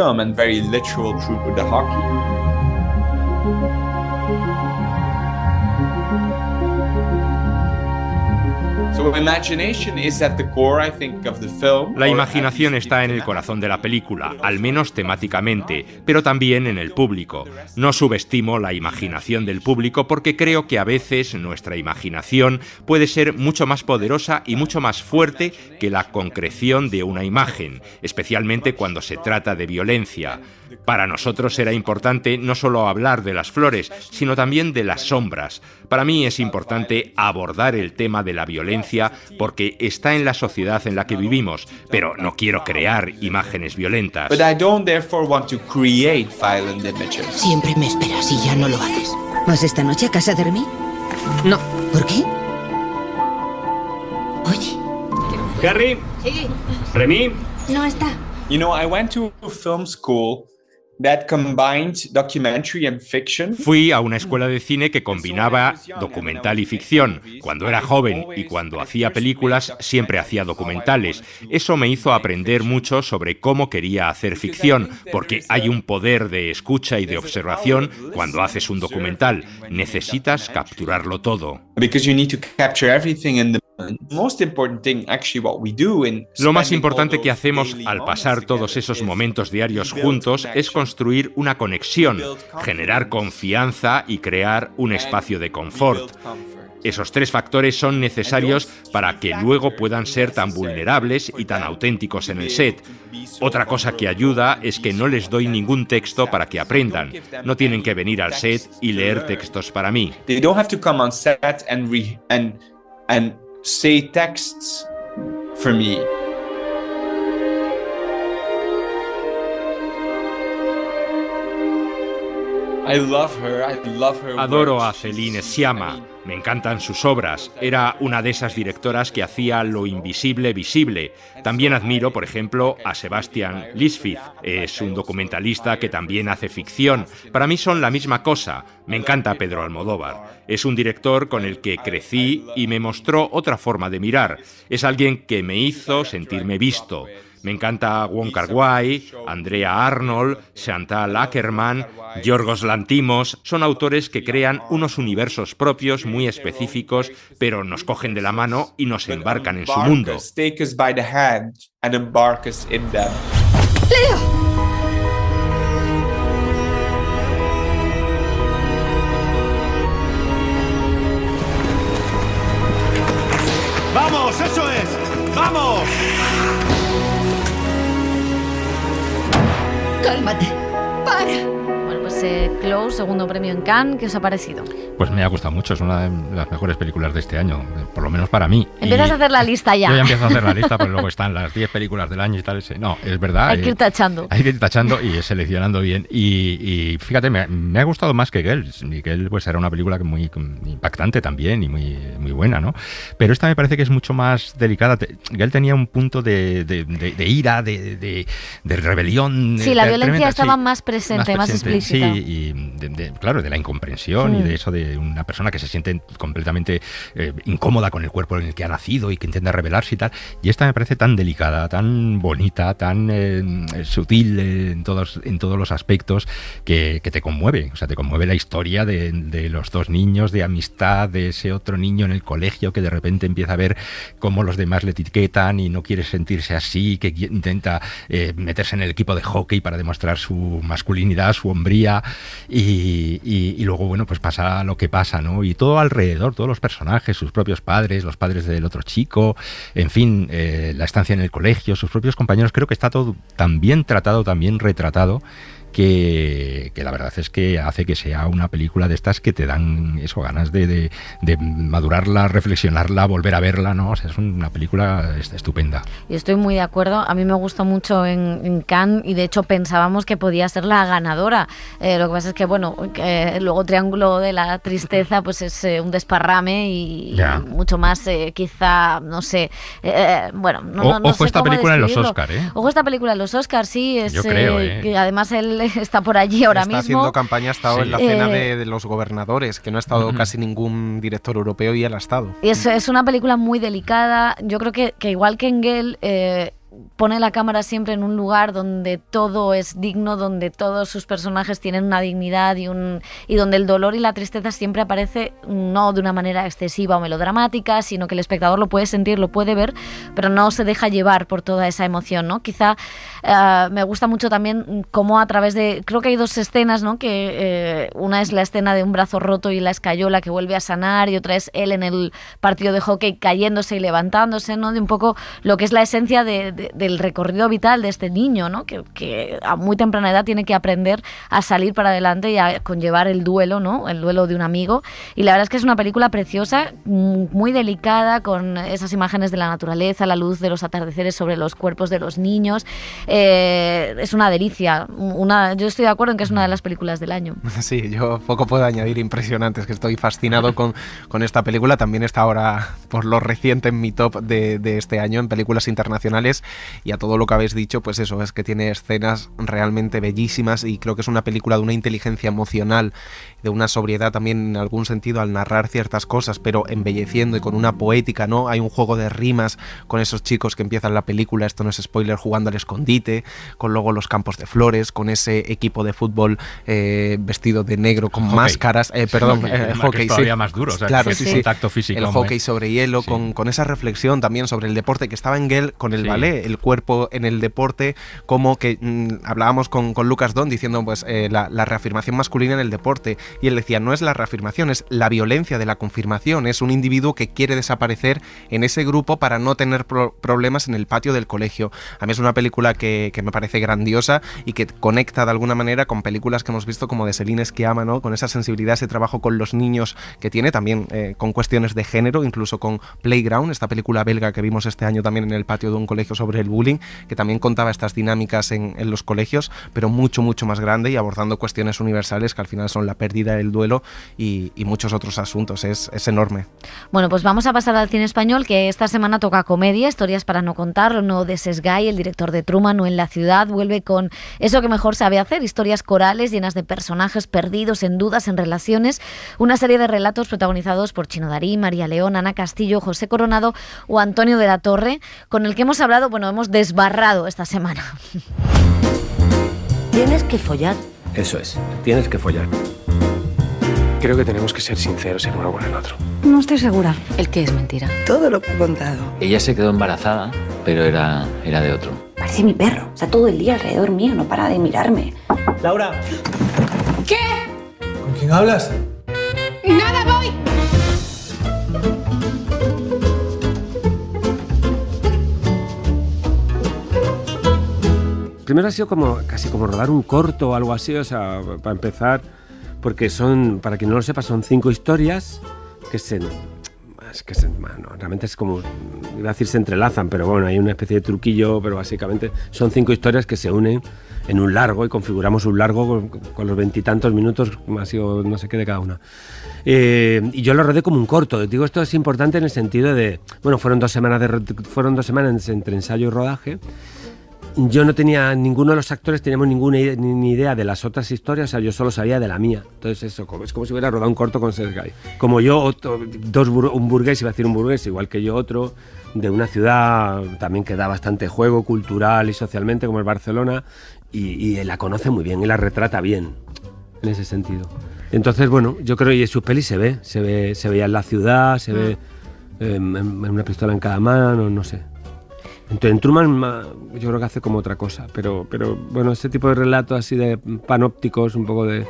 La imaginación está en el corazón de la película, al menos temáticamente, pero también en el público. No subestimo la imaginación del público porque creo que a veces nuestra imaginación puede ser mucho más poderosa y mucho más fuerte que la concreción de una imagen, especialmente cuando se trata de violencia. Para nosotros era importante no solo hablar de las flores, sino también de las sombras. Para mí es importante abordar el tema de la violencia porque está en la sociedad en la que vivimos, pero no quiero crear imágenes violentas. Siempre me esperas y ya no lo haces. ¿Vas esta noche a casa de Remy? No. ¿Por qué? Oye. Harry. Sí. Remy. No está. You know, I went to a film school that combined documentary and fiction. Fui a una escuela de cine que combinaba documental y ficción. Cuando era joven y cuando hacía películas, siempre hacía documentales. Eso me hizo aprender mucho sobre cómo quería hacer ficción, porque hay un poder de escucha y de observación cuando haces un documental. Necesitas capturarlo todo. Because you need to capture everything in the Lo más importante que hacemos al pasar todos esos momentos diarios juntos es construir una conexión, generar confianza y crear un espacio de confort. Esos tres factores son necesarios para que luego puedan ser tan vulnerables y tan auténticos en el set. Otra cosa que ayuda es que no les doy ningún texto para que aprendan. No tienen que venir al set y leer textos para mí. They don't have to come on set and say texts for me. Adoro a Céline Sciamma. Me encantan sus obras. Era una de esas directoras que hacía lo invisible visible. También admiro, por ejemplo, a Sebastian Lisfield. Es un documentalista que también hace ficción. Para mí son la misma cosa. Me encanta Pedro Almodóvar. Es un director con el que crecí y me mostró otra forma de mirar. Es alguien que me hizo sentirme visto. Me encanta Wong Kar-wai, Andrea Arnold, Chantal Akerman, Yorgos Lanthimos. Son autores que crean unos universos propios muy específicos, pero nos cogen de la mano y nos embarcan en su mundo. ¡Leo! ¡Vamos! ¡Eso es! ¡Vamos! ¡Cálmate! ¡Para! Bueno, pues Close, segundo premio en Cannes, ¿qué os ha parecido? Pues me ha gustado mucho, es una de las mejores películas de este año, por lo menos para mí. Empiezas a hacer la lista ya. Yo ya empiezo a hacer la lista, pero luego están las 10 películas del año y tal. No, es verdad. Hay que ir tachando. Hay que ir tachando y seleccionando bien. Y fíjate, me ha gustado más que Girls. Y Girls pues era una película muy impactante también y muy buena, ¿no? Pero esta me parece que es mucho más delicada. Girls tenía un punto de ira, de rebelión. Sí, la violencia estaba más presente, más explícita. Sí, y claro, de la incomprensión y de eso de una persona que se siente completamente incómoda con el cuerpo en el que ha nacido y que intenta rebelarse y tal. Y esta me parece tan delicada, tan bonita, tan sutil en todos los aspectos que te conmueve. O sea, te conmueve la historia de los dos niños, de amistad, de ese otro niño en el colegio que de repente empieza a ver cómo los demás le etiquetan y no quiere sentirse así, que intenta meterse en el equipo de hockey para demostrar su masculinidad, su hombría. sea, y luego, bueno, pues pasa lo que pasa, ¿no? Y todo alrededor, todos los personajes, sus propios padres, los padres del otro chico, en fin, la estancia en el colegio, sus propios compañeros, creo que está todo tan bien tratado, tan bien retratado, que la verdad es que hace que sea una película de estas que te dan eso, ganas de madurarla, reflexionarla, volver a verla, ¿no? O sea, es una película estupenda. Y estoy muy de acuerdo, a mí me gustó mucho en Cannes y de hecho pensábamos que podía ser la ganadora. Lo que pasa es que, bueno, luego Triángulo de la Tristeza pues es un desparrame y mucho más, quizá, no sé, bueno, no ojo sé esta cómo película describirlo. En los Oscar, ¿eh? Ojo esta película en los Oscar, sí, es, yo creo, que además él está por allí ahora mismo. Está haciendo campaña, ha estado en la cena de los gobernadores, que no ha estado casi ningún director europeo y él ha estado. Y es una película muy delicada. Yo creo que igual que Engel, pone la cámara siempre en un lugar donde todo es digno, donde todos sus personajes tienen una dignidad y donde el dolor y la tristeza siempre aparece no de una manera excesiva o melodramática, sino que el espectador lo puede sentir, lo puede ver, pero no se deja llevar por toda esa emoción, ¿no? Quizá me gusta mucho también cómo a través de... Creo que hay dos escenas, ¿no? Que una es la escena de un brazo roto y la escayola que vuelve a sanar, y otra es él en el partido de hockey cayéndose y levantándose, ¿no? De un poco lo que es la esencia del recorrido vital de este niño, ¿no? Que a muy temprana edad tiene que aprender a salir para adelante y a conllevar el duelo, ¿no? El duelo de un amigo. Y la verdad es que es una película preciosa, muy delicada, con esas imágenes de la naturaleza, la luz de los atardeceres sobre los cuerpos de los niños. Es una delicia. Yo estoy de acuerdo en que es una de las películas del año. Sí, yo poco puedo añadir, impresionante. Es que estoy fascinado con esta película. También está ahora, por lo reciente, en mi top de este año en películas internacionales. Y a todo lo que habéis dicho, pues eso, es que tiene escenas realmente bellísimas y creo que es una película de una inteligencia emocional, de una sobriedad también en algún sentido al narrar ciertas cosas, pero embelleciendo y con una poética, ¿no? Hay un juego de rimas con esos chicos que empiezan la película, esto no es spoiler, jugando al escondite, con luego los campos de flores, con ese equipo de fútbol vestido de negro con hockey. Máscaras, hockey, que es todavía más duro, o sea, claro, sí, contacto físico. El hockey sobre hielo, con esa reflexión también sobre el deporte que estaba en Engel con el ballet, el cuerpo en el deporte, como que hablábamos con Lucas Don diciendo pues la reafirmación masculina en el deporte, y él decía, no es la reafirmación, es la violencia de la confirmación, es un individuo que quiere desaparecer en ese grupo para no tener problemas en el patio del colegio. A mí es una película que me parece grandiosa y que conecta de alguna manera con películas que hemos visto como de Céline Sciamma, ¿no? Con esa sensibilidad, ese trabajo con los niños que tiene, también con cuestiones de género, incluso con Playground, esta película belga que vimos este año también en el patio de un colegio sobre el bullying, que también contaba estas dinámicas en los colegios, pero mucho más grande y abordando cuestiones universales que al final son la pérdida, el duelo y muchos otros asuntos. Es enorme. Bueno, pues vamos a pasar al cine español, que esta semana toca comedia, Historias para no contar, lo nuevo de Sesgay, el director de Truman o En la ciudad, vuelve con eso que mejor sabe hacer, historias corales llenas de personajes perdidos en dudas, en relaciones, una serie de relatos protagonizados por Chino Darín, María León, Ana Castillo, José Coronado o Antonio de la Torre, con el que hemos hablado, hemos desbarrado esta semana. Tienes que follar. Eso es, tienes que follar. Creo que tenemos que ser sinceros el uno con el otro. No estoy segura. ¿El qué es mentira? Todo lo que he contado. Ella se quedó embarazada, pero era de otro. Parece mi perro. Está todo el día alrededor mío, no para de mirarme. Laura. ¿Qué? ¿Con quién hablas? ¡Nada, voy! Primero ha sido casi como rodar un corto o algo así, o sea, para empezar, porque para quien no lo sepa, son 5 historias realmente es como, iba a decir se entrelazan, pero bueno, hay una especie de truquillo, pero básicamente son 5 historias que se unen en un largo y configuramos un largo con los 20 y tantos minutos, ha sido no sé qué de cada una. Y yo lo rodé como un corto. Digo, esto es importante en el sentido de, bueno, fueron 2 semanas entre ensayo y rodaje. Yo no tenía, ninguno de los actores teníamos ni idea de las otras historias, o sea, yo solo sabía de la mía. Entonces eso, es como si hubiera rodado un corto con Sesgay. Como yo, un burgués, iba a decir un burgués, igual que yo otro, de una ciudad también que da bastante juego cultural y socialmente, como es Barcelona, y la conoce muy bien y la retrata bien, en ese sentido. Entonces, bueno, yo creo que en sus pelis se veía en la ciudad, se ve una pistola en cada mano, no sé. Entonces, en Truman yo creo que hace como otra cosa, pero bueno, este tipo de relatos así de panópticos, un poco de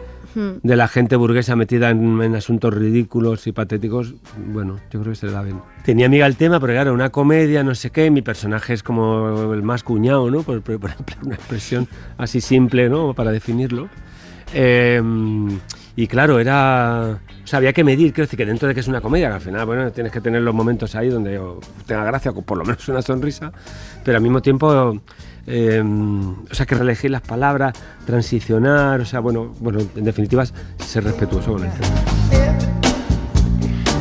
la gente burguesa metida en asuntos ridículos y patéticos, bueno, yo creo que se le da bien. Tenía amiga el tema, pero claro, una comedia, no sé qué, mi personaje es como el más cuñado, ¿no? Por ejemplo, una expresión así simple, ¿no? Para definirlo. Y claro, o sea, había que medir, quiero decir, que dentro de que es una comedia, que al final, bueno, tienes que tener los momentos ahí donde tenga gracia, o por lo menos una sonrisa, pero al mismo tiempo, o sea, que reelegir las palabras, transicionar, o sea, bueno, en definitiva, ser respetuoso con el tema.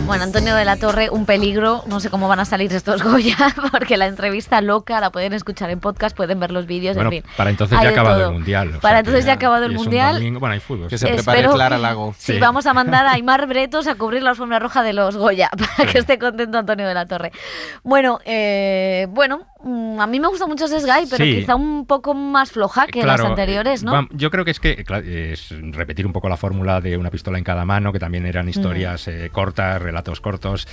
Bueno, Antonio de la Torre, un peligro, no sé cómo van a salir estos Goya, porque la entrevista loca la pueden escuchar en podcast, pueden ver los vídeos, bueno, en fin. Para entonces ya ha acabado el Mundial. Para entonces ya ha acabado el Mundial. Bueno, hay fútbol. Que se prepare Clara Lago. Sí, vamos a mandar a Aimar Bretos a cubrir la alfombra roja de los Goya, para que esté contento Antonio de la Torre. Bueno, a mí me gusta mucho Sesgay, pero quizá un poco más floja que las anteriores, ¿no? Yo creo que es repetir un poco la fórmula de Una pistola en cada mano, que también eran historias cortas, relatos cortos.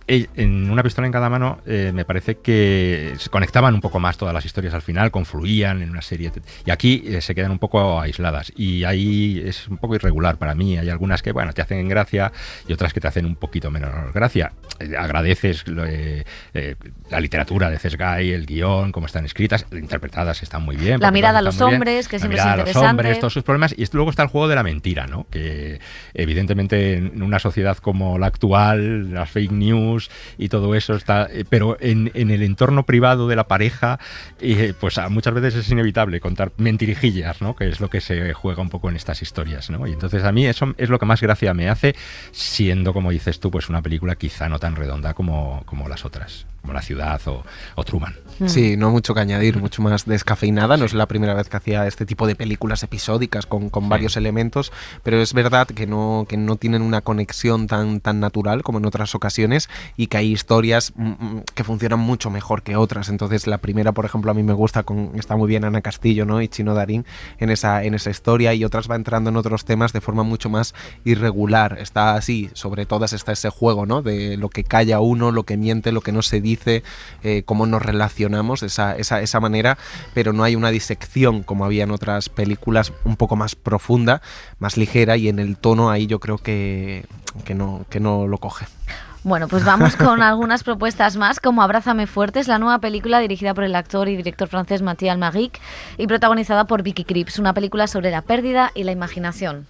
En Una pistola en cada mano me parece que se conectaban un poco más todas las historias al final, confluían en una serie, y aquí se quedan un poco aisladas, y ahí es un poco irregular para mí. Hay algunas que, bueno, te hacen gracia y otras que te hacen un poquito menos gracia. Agradeces la literatura de Sesgay, el guión, cómo están escritas, interpretadas, están muy bien. La mirada a los hombres, que siempre es interesante. La mirada a los hombres, todos sus problemas, y luego está el juego de la mentira, ¿no? Que evidentemente en una sociedad como la actual, las fake news y todo eso está, pero en el entorno privado de la pareja, pues muchas veces es inevitable contar mentirijillas, ¿no? Que es lo que se juega un poco en estas historias, ¿no? Y entonces a mí eso es lo que más gracia me hace, siendo, como dices tú, pues una película quizá no tan redonda como las otras, como La ciudad o Truman. Sí, no mucho que añadir, mucho más descafeinada. No es la primera vez que hacía este tipo de películas episódicas con varios elementos, pero es verdad que no tienen una conexión tan natural como en otras ocasiones, y que hay historias que funcionan mucho mejor que otras. Entonces la primera, por ejemplo, a mí me gusta, está muy bien Ana Castillo, ¿no? Y Chino Darín en esa historia, y otras va entrando en otros temas de forma mucho más irregular. Está así, sobre todas está ese juego, ¿no? De lo que calla uno, lo que miente, lo que no se dice, cómo nos relacionamos de esa manera, pero no hay una disección como había en otras películas, un poco más profunda, más ligera, y en el tono ahí yo creo que no lo coge. Bueno, pues vamos con algunas propuestas más, como Abrázame fuerte, es la nueva película dirigida por el actor y director francés Mathieu Almaric y protagonizada por Vicky Krieps, una película sobre la pérdida y la imaginación.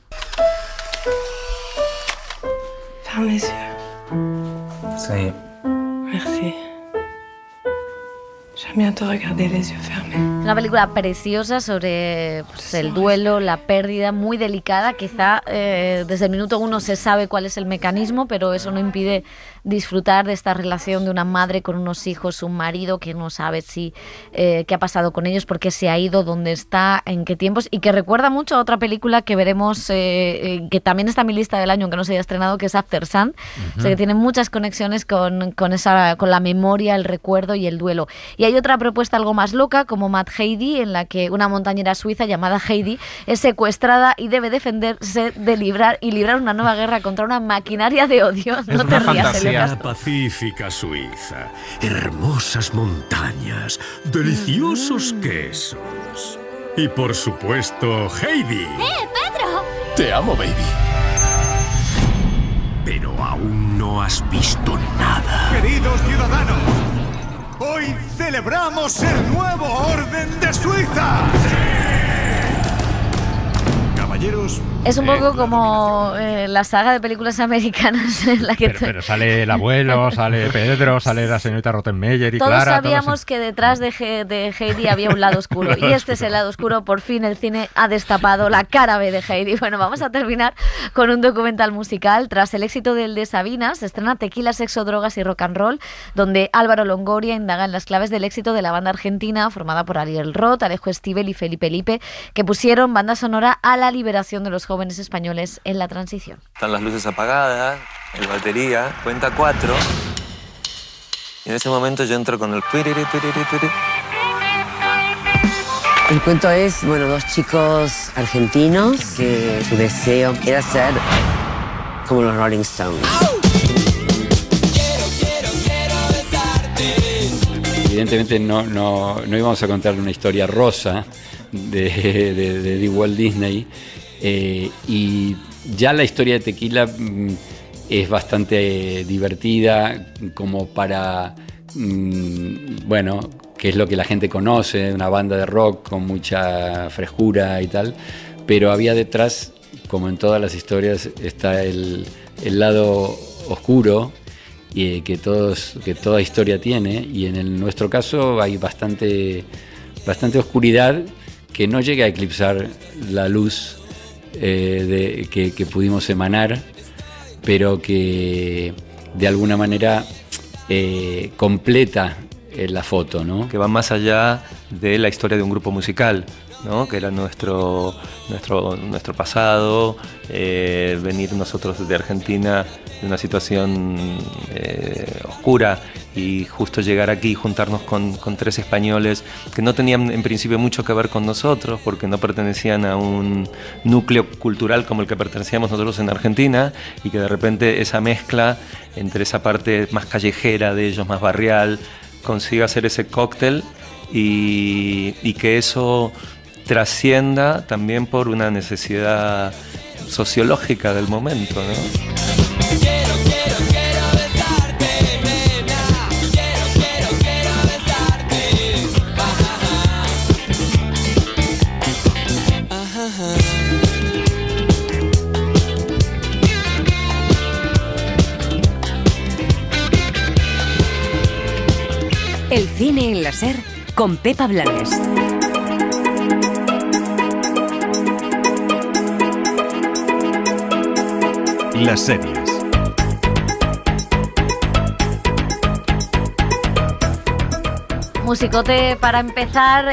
Ferme les yeux. Ça y est. Merci. J'aime bien te regarder les yeux fermés. Una película preciosa sobre el duelo, la pérdida, muy delicada. Quizá desde el minuto 1 se sabe cuál es el mecanismo, pero eso no impide disfrutar de esta relación de una madre con unos hijos, un marido que no sabe qué ha pasado con ellos, por qué se ha ido, dónde está, en qué tiempos, y que recuerda mucho a otra película que veremos, que también está en mi lista del año, aunque no se haya estrenado, que es After Sun. O sea, que tiene muchas conexiones con la memoria, el recuerdo y el duelo. Y hay otra propuesta algo más loca, como Mad Heidi, en la que una montañera suiza llamada Heidi es secuestrada y debe defenderse de librar una nueva guerra contra una maquinaria de odio. No te rías, La pacífica Suiza, hermosas montañas, deliciosos quesos. Y por supuesto, Heidi. Pedro! Te amo, baby. Pero aún no has visto nada. Queridos ciudadanos, hoy celebramos el nuevo orden de Suiza. Caballeros. Es un poco como la saga de películas americanas en la que... Pero sale el abuelo, sale Pedro, sale la señorita Rottenmeier y todos Clara. Sabíamos que detrás de Heidi había un lado oscuro. Y este es el lado oscuro. Por fin el cine ha destapado la cara B de Heidi. Bueno, vamos a terminar con un documental musical. Tras el éxito del de Sabina, se estrena Tequila, Sexo, Drogas y Rock and Roll, donde Álvaro Longoria indaga en las claves del éxito de la banda argentina formada por Ariel Roth, Alejo Stivel y Felipe Lipe, que pusieron banda sonora a la liberación de los jóvenes españoles en la transición. Están las luces apagadas, el batería, cuenta 4. Y en ese momento yo entro con el... El cuento es, dos chicos argentinos que su deseo era ser como los Rolling Stones. evidentemente no íbamos a contar una historia rosa de Walt Disney, y ya la historia de Tequila es bastante divertida como para, bueno, que es lo que la gente conoce, una banda de rock con mucha frescura y tal, pero había detrás, como en todas las historias, está el lado oscuro que toda historia tiene, y en nuestro caso hay bastante oscuridad que no llega a eclipsar la luz que pudimos emanar, pero que de alguna manera completa la foto, ¿no? Que va más allá de la historia de un grupo musical, ¿no? Que era nuestro pasado, venir nosotros de Argentina de una situación oscura y justo llegar aquí y juntarnos con 3 españoles que no tenían en principio mucho que ver con nosotros porque no pertenecían a un núcleo cultural como el que pertenecíamos nosotros en Argentina, y que de repente esa mezcla entre esa parte más callejera de ellos, más barrial, consiga hacer ese cóctel y que eso trascienda también por una necesidad sociológica del momento, ¿no? El cine en la SER con Pepa Blanes. Las series. Musicote para empezar,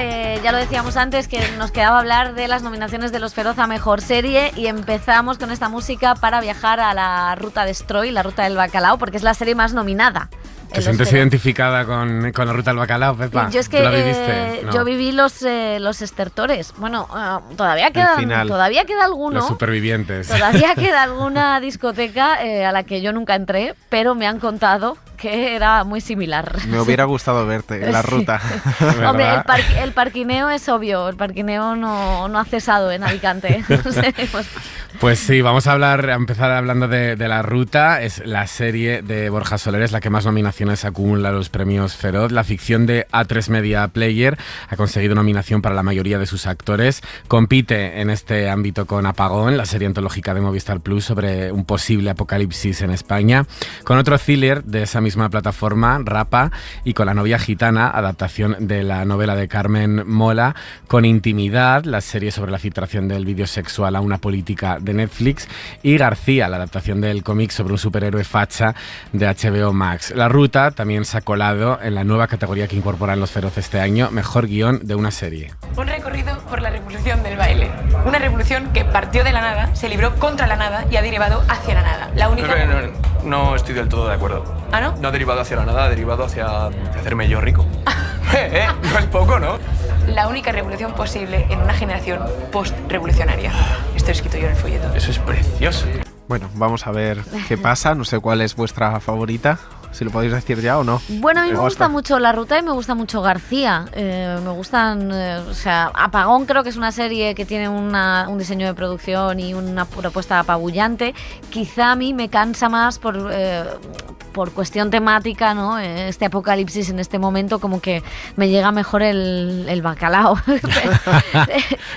ya lo decíamos antes que nos quedaba hablar de las nominaciones de los Feroz a Mejor Serie, y empezamos con esta música para viajar a la Ruta de Stroy, la Ruta del Bacalao, porque es la serie más nominada. ¿Te sientes identificada con la Ruta del Bacalao, Pepa? Yo es que ¿Tú la viviste? No. Yo viví los estertores. Bueno, todavía queda alguno. Los supervivientes. Todavía queda alguna discoteca a la que yo nunca entré, pero me han contado que era muy similar. Me hubiera gustado verte en la ruta. Hombre, el parquineo es obvio, el parquineo no ha cesado en Alicante. Pues sí, vamos a empezar hablando de La Ruta. Es la serie de Borja Soler, es la que más nominaciones acumula los premios Feroz. La ficción de A3 Media Player ha conseguido nominación para la mayoría de sus actores. Compite en este ámbito con Apagón, la serie antológica de Movistar Plus sobre un posible apocalipsis en España, con otro thriller de esa misma plataforma, Rapa, y con La novia gitana, adaptación de la novela de Carmen Mola, con Intimidad, la serie sobre la filtración del vídeo sexual a una política de Netflix, y García, la adaptación del cómic sobre un superhéroe facha de HBO Max. La Ruta también se ha colado en la nueva categoría que incorporan los Feroz este año, mejor guión de una serie. Un recorrido por la revolución del baile. Una revolución que partió de la nada, se libró contra la nada y ha derivado hacia la nada. La única... No estoy del todo de acuerdo. ¿Ah, no? No ha derivado hacia la nada, ha derivado hacia hacerme yo rico. No es poco, ¿no? La única revolución posible en una generación post-revolucionaria. Esto he escrito yo en el folleto. Eso es precioso. Bueno, vamos a ver qué pasa. No sé cuál es vuestra favorita. Si lo podéis decir ya o no. Bueno, a mí me gusta mucho La Ruta y me gusta mucho García. Me gustan, o sea, Apagón creo que es una serie que tiene un diseño de producción y una propuesta apabullante. Quizá a mí me cansa más por cuestión temática, ¿no? Este apocalipsis en este momento como que me llega mejor el bacalao.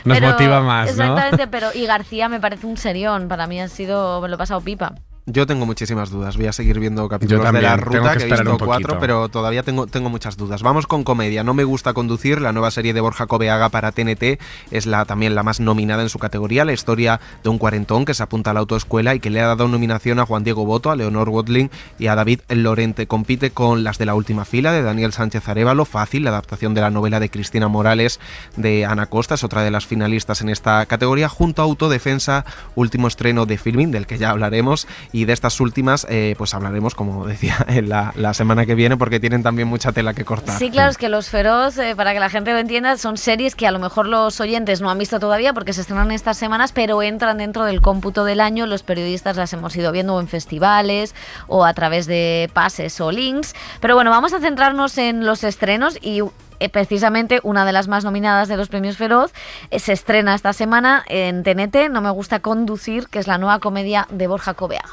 Nos motiva más, ¿no? Exactamente, y García me parece un serión. Para mí me lo he pasado pipa. Yo tengo muchísimas dudas. Voy a seguir viendo capítulos de La Ruta, que he visto 4, pero todavía tengo muchas dudas. Vamos con comedia. No me gusta conducir, la nueva serie de Borja Coveaga para TNT, es también la más nominada en su categoría. La historia de un cuarentón que se apunta a la autoescuela y que le ha dado nominación a Juan Diego Boto, a Leonor Watling y a David Lorente. Compite con Las de la última fila de Daniel Sánchez Arévalo, Fácil, la adaptación de la novela de Cristina Morales de Ana Costa, es otra de las finalistas en esta categoría, junto a Autodefensa, último estreno de Filmin, del que ya hablaremos, y de estas últimas pues hablaremos, como decía, en la semana que viene, porque tienen también mucha tela que cortar. Sí, claro, es que Los Feroz, para que la gente lo entienda, son series que a lo mejor los oyentes no han visto todavía porque se estrenan estas semanas, pero entran dentro del cómputo del año. Los periodistas las hemos ido viendo en festivales o a través de pases o links. Pero bueno, vamos a centrarnos en los estrenos y precisamente una de las más nominadas de los premios Feroz se estrena esta semana en TNT, No me gusta conducir, que es la nueva comedia de Borja Coveaga.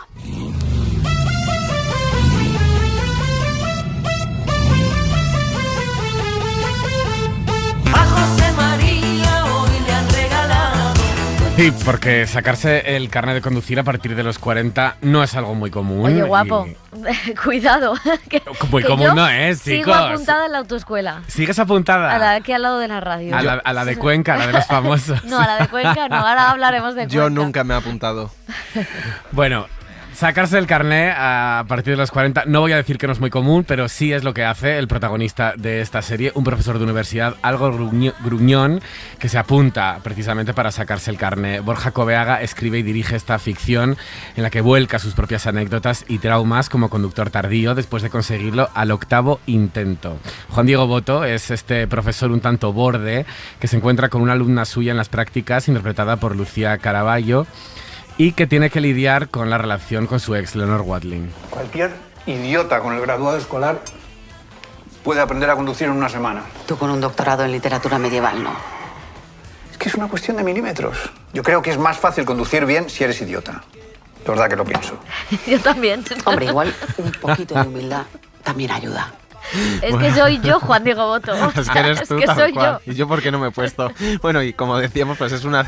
Sí, porque sacarse el carnet de conducir a partir de los 40 no es algo muy común. Oye, guapo, cuidado. Muy común no es, chicos. Sigo apuntada en la autoescuela. ¿Sigues apuntada? A la de aquí al lado de la radio. A la de Cuenca, la de los famosos. No, a la de Cuenca no, ahora hablaremos de Cuenca. Yo nunca me he apuntado. Bueno, sacarse el carné a partir de los 40, no voy a decir que no es muy común, pero sí es lo que hace el protagonista de esta serie, un profesor de universidad algo gruñón que se apunta precisamente para sacarse el carné. Borja Coveaga escribe y dirige esta ficción en la que vuelca sus propias anécdotas y traumas como conductor tardío después de conseguirlo al 8º intento. Juan Diego Boto es este profesor un tanto borde que se encuentra con una alumna suya en las prácticas interpretada por Lucía Caraballo y que tiene que lidiar con la relación con su ex, Leonor Watling. Cualquier idiota con el graduado escolar puede aprender a conducir en una semana. Tú con un doctorado en literatura medieval, ¿no? Es que es una cuestión de milímetros. Yo creo que es más fácil conducir bien si eres idiota. De verdad que lo pienso. Yo también. Hombre, igual un poquito de humildad también ayuda. Es que soy yo, Juan Diego Boto. Es que eres tú, es que tal soy cual. yo. ¿Y yo por qué no me he puesto? Bueno, y como decíamos, pues es una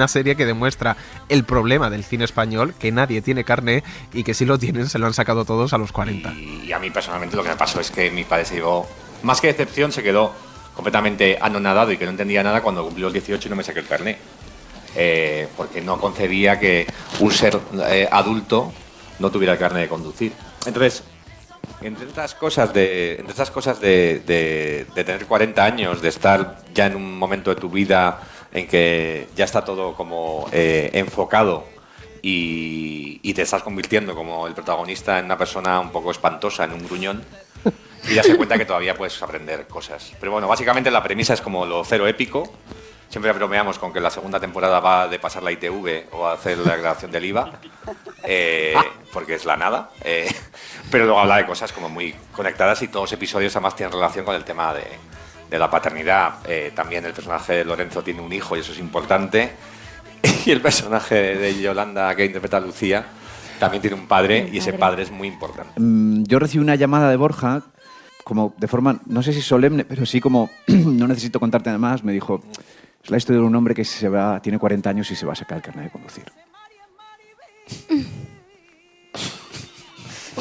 serie que demuestra el problema del cine español, que nadie tiene carné y que si lo tienen se lo han sacado todos a los 40. Y a mí personalmente lo que me pasó es que mi padre se llevó, más que decepción, se quedó completamente anonadado y que no entendía nada cuando cumplió los 18 y no me saqué el carné. Porque no concebía que un ser adulto no tuviera el carné de conducir. Entonces, entre estas cosas de tener 40 años, de estar ya en un momento de tu vida en que ya está todo como enfocado y te estás convirtiendo como el protagonista en una persona un poco espantosa, en un gruñón, y darse cuenta que todavía puedes aprender cosas. Pero bueno, básicamente la premisa es como lo cero épico. Siempre bromeamos con que la segunda temporada va de pasar la ITV o hacer la declaración del IVA, porque es la nada. Pero luego habla de cosas como muy conectadas y todos los episodios además tienen relación con el tema de la paternidad. También el personaje de Lorenzo tiene un hijo y eso es importante. Y el personaje de Yolanda, que interpreta a Lucía, también tiene un padre y ese padre es muy importante. Yo recibí una llamada de Borja, como de forma, no sé si solemne, pero sí como, no necesito contarte nada más, me dijo... Es la historia de un hombre que tiene 40 años y se va a sacar el carnet de conducir.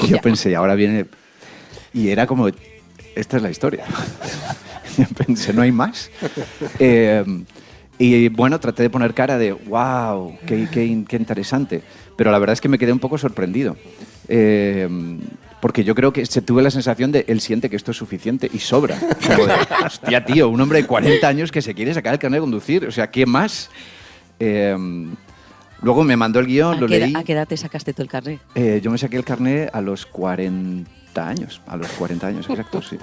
Y yo pensé, ahora viene... Y era como, esta es la historia. Yo pensé, no hay más. Y bueno, traté de poner cara de, wow, qué interesante. Pero la verdad es que me quedé un poco sorprendido. Porque yo creo que tuve la sensación de él siente que esto es suficiente y sobra. Como de, hostia, tío, un hombre de 40 años que se quiere sacar el carnet de conducir. O sea, ¿qué más? Luego me mandó el guión, lo leí. ¿A qué edad te sacaste tú el carnet? Yo me saqué el carnet a los 40 años. A los 40 años, exacto, sí.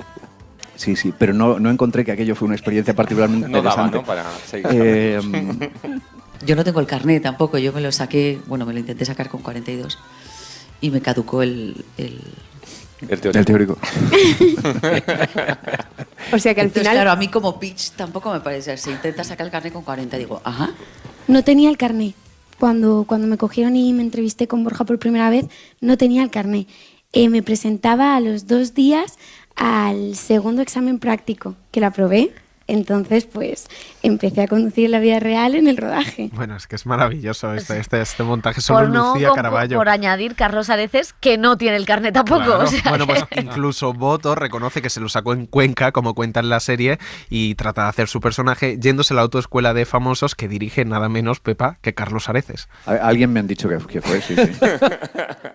Sí, pero no encontré que aquello fue una experiencia particularmente interesante. No daba, ¿no? Para seguir. Yo no tengo el carnet tampoco. Yo me lo saqué, me lo intenté sacar con 42. Y me caducó el teórico. O sea que al final... Claro, a mí como pitch tampoco me parece. Si intenta sacar el carnet con 40, digo, ajá. No tenía el carnet. Cuando me cogieron y me entrevisté con Borja por primera vez, no tenía el carnet. Me presentaba a los 2 días al segundo examen práctico, que lo aprobé. Entonces, pues, empecé a conducir en la vida real en el rodaje. Bueno, es que es maravilloso este montaje. Solo Lucía Caraballo. Por añadir, Carlos Areces, que no tiene el carnet tampoco. Claro. O sea, bueno, pues incluso Boto reconoce que se lo sacó en Cuenca, como cuenta en la serie, y trata de hacer su personaje yéndose a la autoescuela de famosos que dirige nada menos, Pepa, que Carlos Areces. Alguien me han dicho que fue, sí.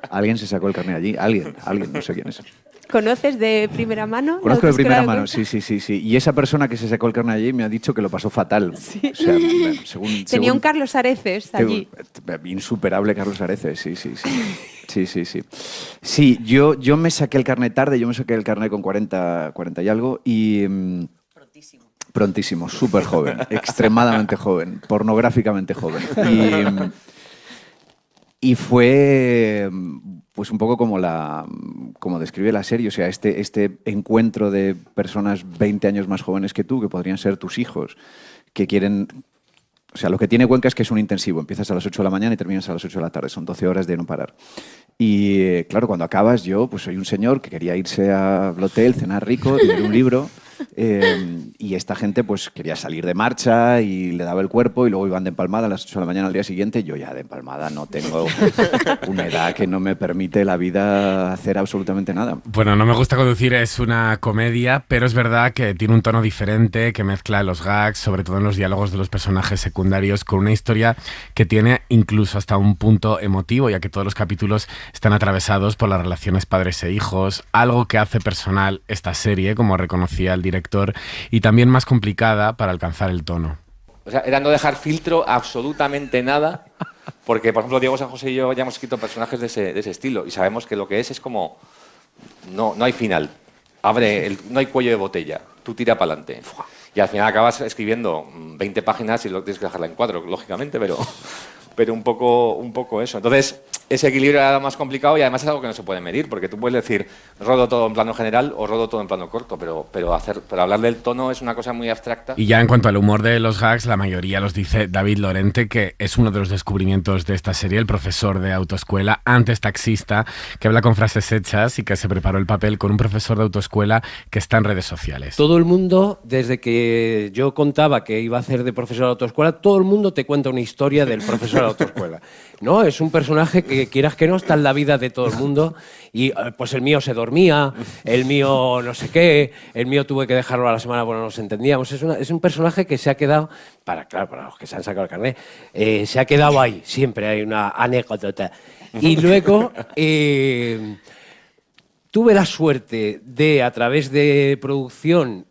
Alguien se sacó el carnet allí. Alguien, no sé quién es. ¿Conoces de primera mano? Conozco de primera mano, sí. Y esa persona que se sacó el carnet allí me ha dicho que lo pasó fatal. Sí. O sea, Tenía un Carlos Areces allí. Insuperable Carlos Areces, sí. Sí. Sí, yo me saqué el carnet tarde, yo me saqué el carnet con 40 y algo y... Prontísimo, súper joven, extremadamente joven, pornográficamente joven. Y fue pues un poco como describe la serie, o sea, este encuentro de personas 20 años más jóvenes que tú, que podrían ser tus hijos, que quieren... O sea, lo que tiene Cuenca es que es un intensivo. Empiezas a las 8 de la mañana y terminas a las 8 de la tarde. Son 12 horas de no parar. Y claro, cuando acabas, yo pues soy un señor que quería irse al hotel, cenar rico, leer un libro. Y esta gente pues quería salir de marcha y le daba el cuerpo y luego iban de empalmada a las 8 de la mañana al día siguiente. Yo ya de empalmada no tengo una edad que no me permite la vida hacer absolutamente nada. Bueno, No me gusta conducir es una comedia, pero es verdad que tiene un tono diferente, que mezcla los gags, sobre todo en los diálogos de los personajes secundarios, con una historia que tiene incluso hasta un punto emotivo, ya que todos los capítulos están atravesados por las relaciones padres e hijos, algo que hace personal esta serie, como reconocía el director, y también más complicada para alcanzar el tono. O sea, era no dejar filtro absolutamente nada, porque, por ejemplo, Diego San José y yo ya hemos escrito personajes de ese estilo, y sabemos que lo que es como... No hay final. No hay cuello de botella. Tú tira para adelante. Y al final acabas escribiendo 20 páginas y lo tienes que dejarla en 4, lógicamente, pero un poco eso. Entonces, ese equilibrio era más complicado y además es algo que no se puede medir, porque tú puedes decir, rodo todo en plano general o rodo todo en plano corto, pero hablar del tono es una cosa muy abstracta. Y ya en cuanto al humor de los gags, la mayoría los dice David Lorente, que es uno de los descubrimientos de esta serie, el profesor de autoescuela, antes taxista, que habla con frases hechas y que se preparó el papel con un profesor de autoescuela que está en redes sociales. Todo el mundo, desde que yo contaba que iba a hacer de profesor de autoescuela, todo el mundo te cuenta una historia del profesor de autoescuela. No, es un personaje que quieras que no está en la vida de todo el mundo y pues el mío se dormía, el mío no sé qué, el mío tuve que dejarlo a la semana porque no nos entendíamos. Es un personaje que se ha quedado, para los que se han sacado el carnet, se ha quedado ahí, siempre hay una anécdota. Y luego tuve la suerte de, a través de producción,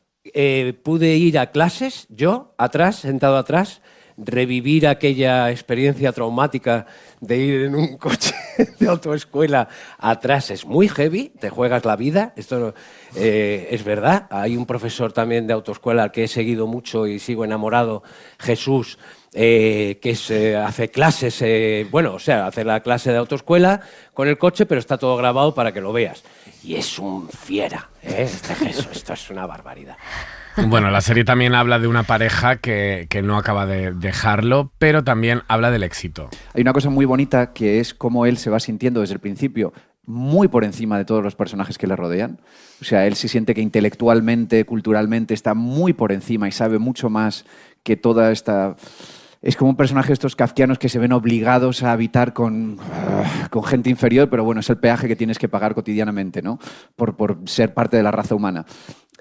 pude ir a clases, yo, sentado atrás, revivir aquella experiencia traumática de ir en un coche de autoescuela atrás. Es muy heavy, te juegas la vida, esto es verdad. Hay un profesor también de autoescuela al que he seguido mucho y sigo enamorado, Jesús, que hace clases, hace la clase de autoescuela con el coche, pero está todo grabado para que lo veas. Y es un fiera, este Jesús, esto es una barbaridad. Bueno, la serie también habla de una pareja que no acaba de dejarlo, pero también habla del éxito. Hay una cosa muy bonita que es cómo él se va sintiendo desde el principio muy por encima de todos los personajes que le rodean. O sea, él se siente que intelectualmente, culturalmente está muy por encima y sabe mucho más que toda esta... Es como un personaje de estos kafkianos que se ven obligados a habitar con gente inferior, pero bueno, es el peaje que tienes que pagar cotidianamente, ¿no? Por ser parte de la raza humana.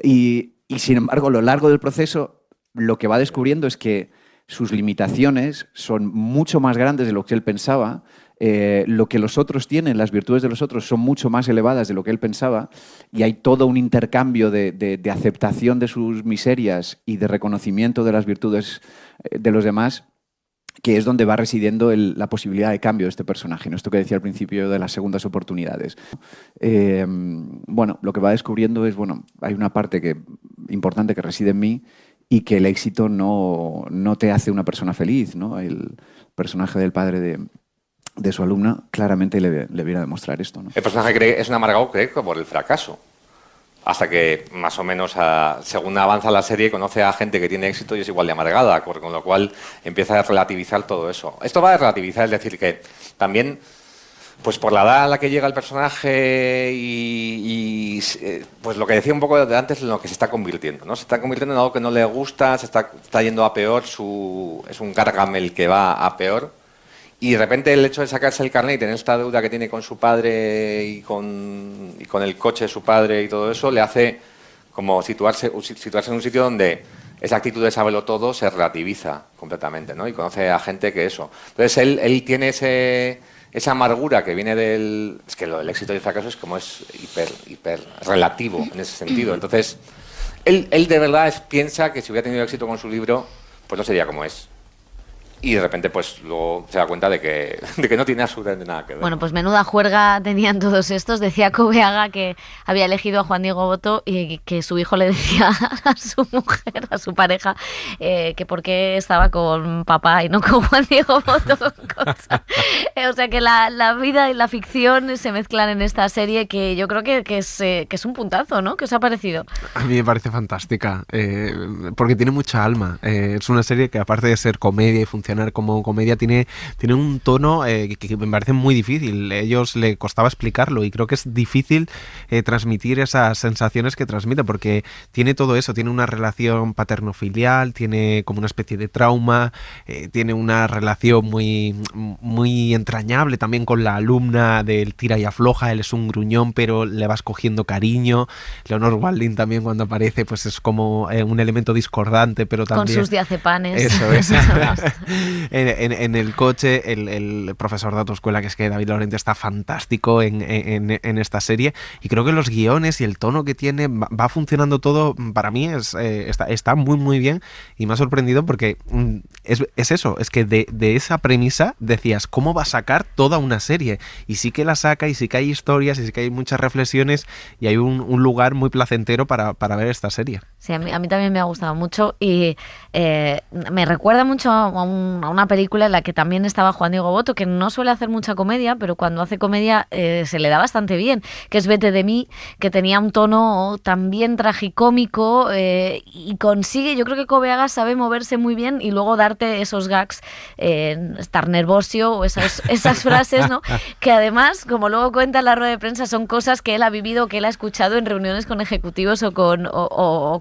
Y sin embargo, a lo largo del proceso, lo que va descubriendo es que sus limitaciones son mucho más grandes de lo que él pensaba. Lo que los otros tienen, las virtudes de los otros, son mucho más elevadas de lo que él pensaba. Y hay todo un intercambio de aceptación de sus miserias y de reconocimiento de las virtudes de los demás, que es donde va residiendo la posibilidad de cambio de este personaje, ¿no? Esto que decía al principio de las segundas oportunidades. Lo que va descubriendo es, hay una parte importante que reside en mí y que el éxito no te hace una persona feliz, ¿no? El personaje del padre de su alumna claramente le viene a demostrar esto, ¿no? El personaje es un amargado, cree, por el fracaso. Hasta que, más o menos, según avanza la serie, conoce a gente que tiene éxito y es igual de amargada, con lo cual empieza a relativizar todo eso. Esto va a relativizar, es decir, que también, pues por la edad a la que llega el personaje pues lo que decía un poco de antes, en lo que se está convirtiendo, ¿no? Se está convirtiendo en algo que no le gusta, está yendo a peor, es un Gargamel que va a peor. Y de repente el hecho de sacarse el carnet y tener esta deuda que tiene con su padre y con el coche de su padre y todo eso, le hace como situarse en un sitio donde esa actitud de saberlo todo se relativiza completamente, ¿no? Y conoce a gente que eso. Entonces él tiene esa amargura que viene del... Es que lo del éxito y el fracaso es como es hiper relativo en ese sentido. Entonces él de verdad piensa que si hubiera tenido éxito con su libro, pues no sería como es. y de repente pues luego se da cuenta de que no tiene absolutamente nada que ver. Bueno, pues menuda juerga tenían todos estos. Decía Coveaga que había elegido a Juan Diego Botto y que su hijo le decía a su mujer, a su pareja, que por qué estaba con papá y no con Juan Diego Botto. O sea que la vida y la ficción se mezclan en esta serie, que yo creo que es un puntazo, ¿no? ¿Qué os ha parecido? A mí me parece fantástica, porque tiene mucha alma. Es una serie que, aparte de ser comedia y funcionar como comedia, tiene un tono que me parece muy difícil. A ellos le costaba explicarlo y creo que es difícil transmitir esas sensaciones que transmite, porque tiene todo eso, tiene una relación paterno-filial, tiene como una especie de trauma, tiene una relación muy, muy entrañable también con la alumna del tira y afloja. Él es un gruñón, pero le vas cogiendo cariño. Leonor Walding también, cuando aparece, pues es como un elemento discordante, pero también... Con sus diazepanes. Eso es. En el coche, el profesor de autoescuela, que es que David Lorente, está fantástico en esta serie, y creo que los guiones y el tono que tiene va funcionando todo. Para mí está muy muy bien, y me ha sorprendido porque es eso, es que de esa premisa decías, ¿cómo va a sacar toda una serie? Y sí que la saca, y sí que hay historias, y sí que hay muchas reflexiones, y hay un lugar muy placentero para ver esta serie. Sí, a mí también me ha gustado mucho, y me recuerda mucho a una película en la que también estaba Juan Diego Botto, que no suele hacer mucha comedia, pero cuando hace comedia se le da bastante bien, que es Vete de mí, que tenía un tono también tragicómico, y consigue, yo creo que Coveaga sabe moverse muy bien y luego darte esos gags, estar nervioso, o esas frases, ¿no? Que además, como luego cuenta en la rueda de prensa, son cosas que él ha vivido, que él ha escuchado en reuniones con ejecutivos o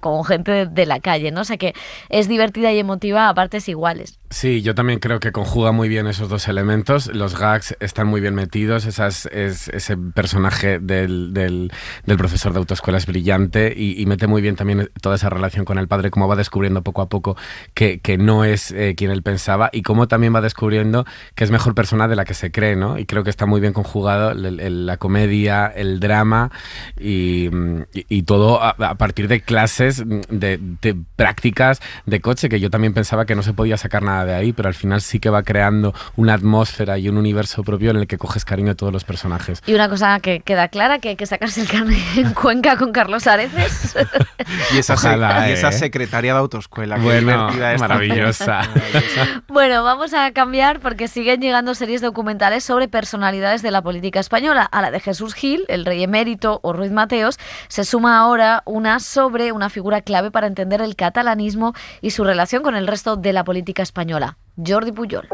con gente de la calle, ¿no? O sea que es divertida y emotiva a partes iguales. Sí, yo también creo que conjuga muy bien esos dos elementos. Los gags están muy bien metidos. Ese personaje del profesor de autoescuela es brillante, y mete muy bien también toda esa relación con el padre, cómo va descubriendo poco a poco que no es quien él pensaba, y cómo también va descubriendo que es mejor persona de la que se cree, ¿no? Y creo que está muy bien conjugado la comedia, el drama y todo a partir de clases, de prácticas de coche, que yo también pensaba que no se podía sacar nada de ahí, pero al final sí que va creando una atmósfera y un universo propio en el que coges cariño a todos los personajes. Y una cosa que queda clara, que hay que sacarse el carnet en Cuenca con Carlos Areces. Y esa secretaria de autoescuela, que divertida es, maravillosa. Bueno, vamos a cambiar, porque siguen llegando series documentales sobre personalidades de la política española. A la de Jesús Gil, el rey emérito, o Ruiz Mateos, se suma ahora una sobre una figura clave para entender el catalanismo y su relación con el resto de la política española, Jordi Pujol.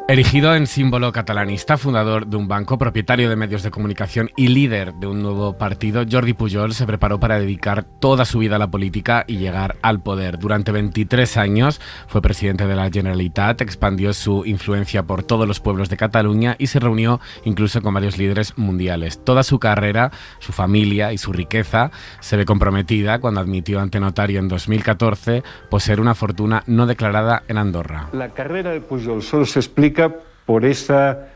Erigido en símbolo catalanista, fundador de un banco, propietario de medios de comunicación y líder de un nuevo partido, Jordi Pujol se preparó para dedicar toda su vida a la política y llegar al poder. Durante 23 años fue presidente de la Generalitat, expandió su influencia por todos los pueblos de Cataluña y se reunió incluso con varios líderes mundiales. Toda su carrera, su familia y su riqueza se ve comprometida cuando admitió ante notario en 2014 poseer una fortuna no declarada en Andorra. La carrera de Pujol solo se explica por esa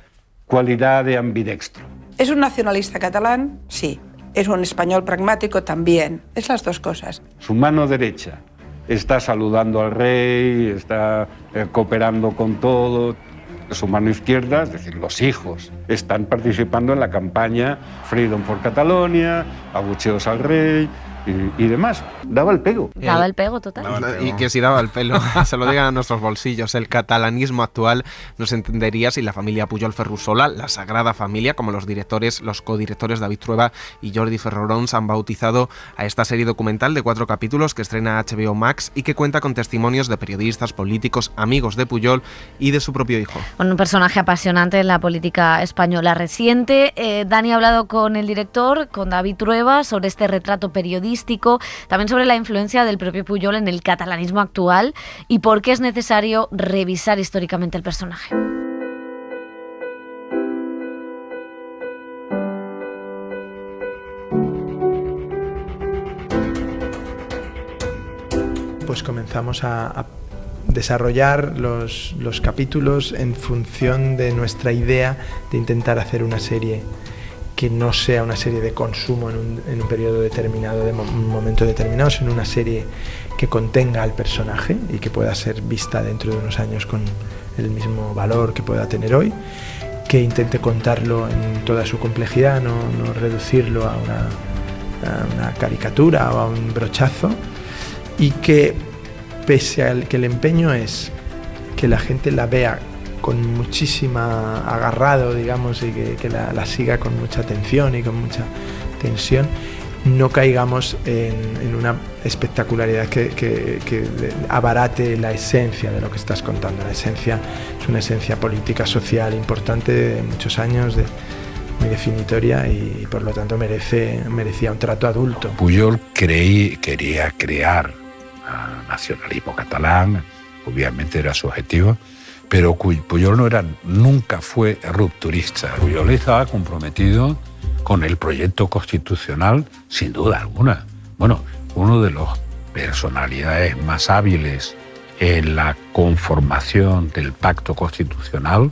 cualidad de ambidextro. ¿Es un nacionalista catalán? Sí. ¿Es un español pragmático? También. Es las dos cosas. Su mano derecha está saludando al rey, está cooperando con todo. Su mano izquierda, es decir, los hijos, están participando en la campaña Freedom for Catalonia, abucheos al rey y demás. Daba el pego. Daba el pego, total. Y que si daba el pelo, se lo digan a nuestros bolsillos. El catalanismo actual no se entendería si la familia Pujol Ferrusola, la Sagrada Familia, como los codirectores David Trueba y Jordi Ferrorons, han bautizado a esta serie documental de 4 capítulos que estrena HBO Max y que cuenta con testimonios de periodistas, políticos, amigos de Pujol y de su propio hijo. Un personaje apasionante en la política española reciente. Dani ha hablado con el director, con David Trueba, sobre este retrato periodístico, también sobre la influencia del propio Pujol en el catalanismo actual y por qué es necesario revisar históricamente el personaje. Pues comenzamos a desarrollar los capítulos en función de nuestra idea de intentar hacer una serie. que no sea una serie de consumo en un periodo determinado, de un momento determinado, sino una serie que contenga al personaje y que pueda ser vista dentro de unos años con el mismo valor que pueda tener hoy, que intente contarlo en toda su complejidad, no reducirlo a una caricatura o a un brochazo, y que pese al que el empeño es que la gente la vea con muchísima agarrado, digamos, y que la siga con mucha atención y con mucha tensión, no caigamos en una espectacularidad que abarate la esencia de lo que estás contando. La esencia es una esencia política, social, importante, de muchos años, muy definitoria, y por lo tanto merecía un trato adulto. Pujol quería crear nacionalismo catalán, obviamente era su objetivo, pero Pujol nunca fue rupturista. Pujol estaba comprometido con el proyecto constitucional, sin duda alguna. Bueno, uno de las personalidades más hábiles en la conformación del pacto constitucional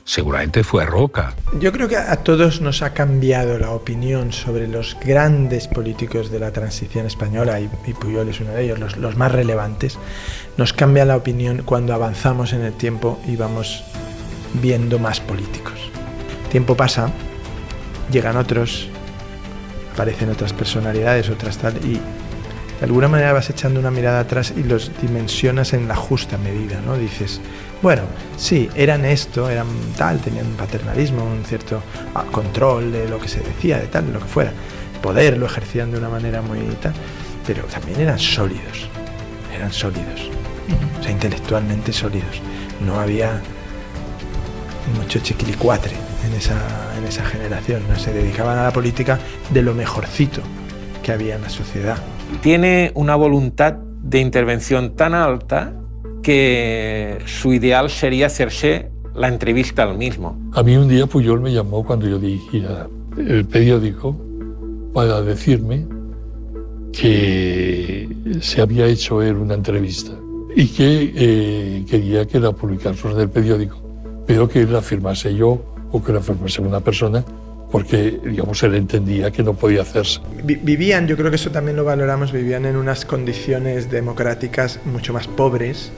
seguramente fue Roca. Yo creo que a todos nos ha cambiado la opinión sobre los grandes políticos de la transición española, y Pujol es uno de ellos, los más relevantes. Nos cambia la opinión cuando avanzamos en el tiempo y vamos viendo más políticos. El tiempo pasa, llegan otros, aparecen otras personalidades, otras tal, y de alguna manera vas echando una mirada atrás y los dimensionas en la justa medida, ¿no? Dices, bueno, sí, eran esto, eran tal, tenían un paternalismo, un cierto control de lo que se decía, de tal, de lo que fuera. Poder lo ejercían de una manera muy tal, pero también eran sólidos, o sea, intelectualmente sólidos. No había mucho chiquilicuatre en esa generación, no se dedicaban a la política de lo mejorcito que había en la sociedad. Tiene una voluntad de intervención tan alta que su ideal sería hacerse la entrevista al mismo. A mí un día Pujol me llamó cuando yo dirigía el periódico para decirme que se había hecho él una entrevista y que quería que la publicásemos en el periódico, pero que la firmase yo o que la firmase una persona, porque, digamos, él entendía que no podía hacerse. Vivían, yo creo que eso también lo valoramos, vivían en unas condiciones democráticas mucho más pobres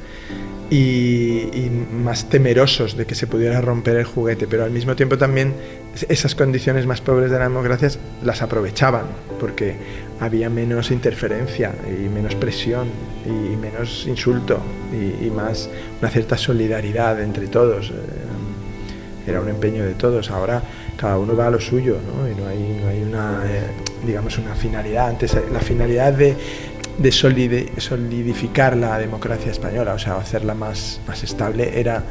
y más temerosos de que se pudiera romper el juguete, pero al mismo tiempo también esas condiciones más pobres de la democracia las aprovechaban, porque había menos interferencia y menos presión y menos insulto y más una cierta solidaridad entre todos. Era un empeño de todos. Ahora cada uno va a lo suyo, ¿no? Y no hay una, digamos, una finalidad. Antes la finalidad de solidificar la democracia española, o sea, hacerla más estable, era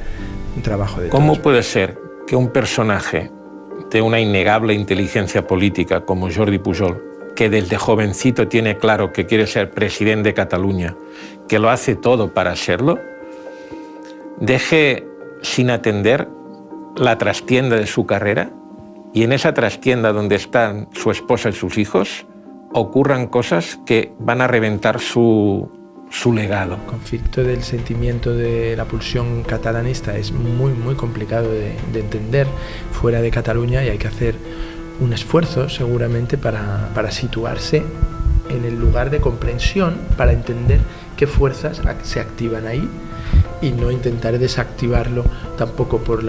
un trabajo de todos. ¿Cómo puede ser que un personaje de una innegable inteligencia política como Jordi Pujol, que desde jovencito tiene claro que quiere ser presidente de Cataluña, que lo hace todo para serlo, deje sin atender la trastienda de su carrera, y en esa trastienda donde están su esposa y sus hijos ocurran cosas que van a reventar su legado? El conflicto del sentimiento de la pulsión catalanista es muy complicado de entender fuera de Cataluña, y hay que hacer un esfuerzo seguramente para situarse en el lugar de comprensión, para entender qué fuerzas se activan ahí y no intentar desactivarlo tampoco por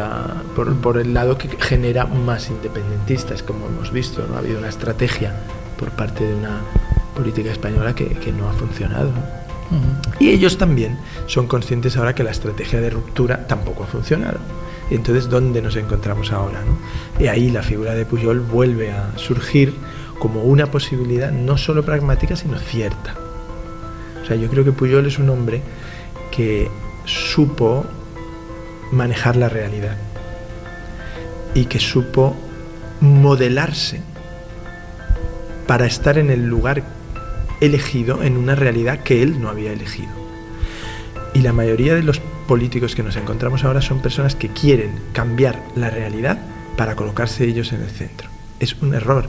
el lado que genera más independentistas, como hemos visto, ¿no? Ha habido una estrategia por parte de una política española que no ha funcionado, ¿no? Y ellos también son conscientes ahora que la estrategia de ruptura tampoco ha funcionado. Y entonces, ¿dónde nos encontramos ahora, ¿no? Y ahí la figura de Pujol vuelve a surgir como una posibilidad no solo pragmática, sino cierta. O sea, yo creo que Pujol es un hombre que supo manejar la realidad y que supo modelarse para estar en el lugar elegido en una realidad que él no había elegido. Y la mayoría de los políticos que nos encontramos ahora son personas que quieren cambiar la realidad para colocarse ellos en el centro. Es un error.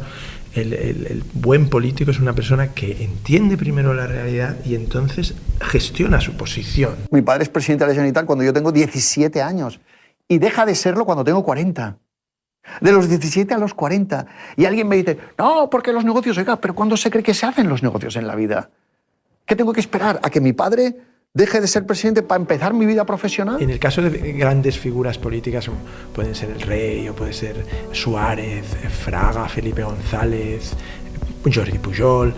El buen político es una persona que entiende primero la realidad y entonces gestiona su posición. Mi padre es presidente de la Generalitat cuando yo tengo 17 años y deja de serlo cuando tengo 40. De los 17 a los 40. Y alguien me dice, no, porque los negocios, oiga, pero ¿cuándo se cree que se hacen los negocios en la vida? ¿Qué tengo que esperar? ¿A que mi padre deje de ser presidente para empezar mi vida profesional? En el caso de grandes figuras políticas, pueden ser el rey, o puede ser Suárez, Fraga, Felipe González, Jordi Pujol.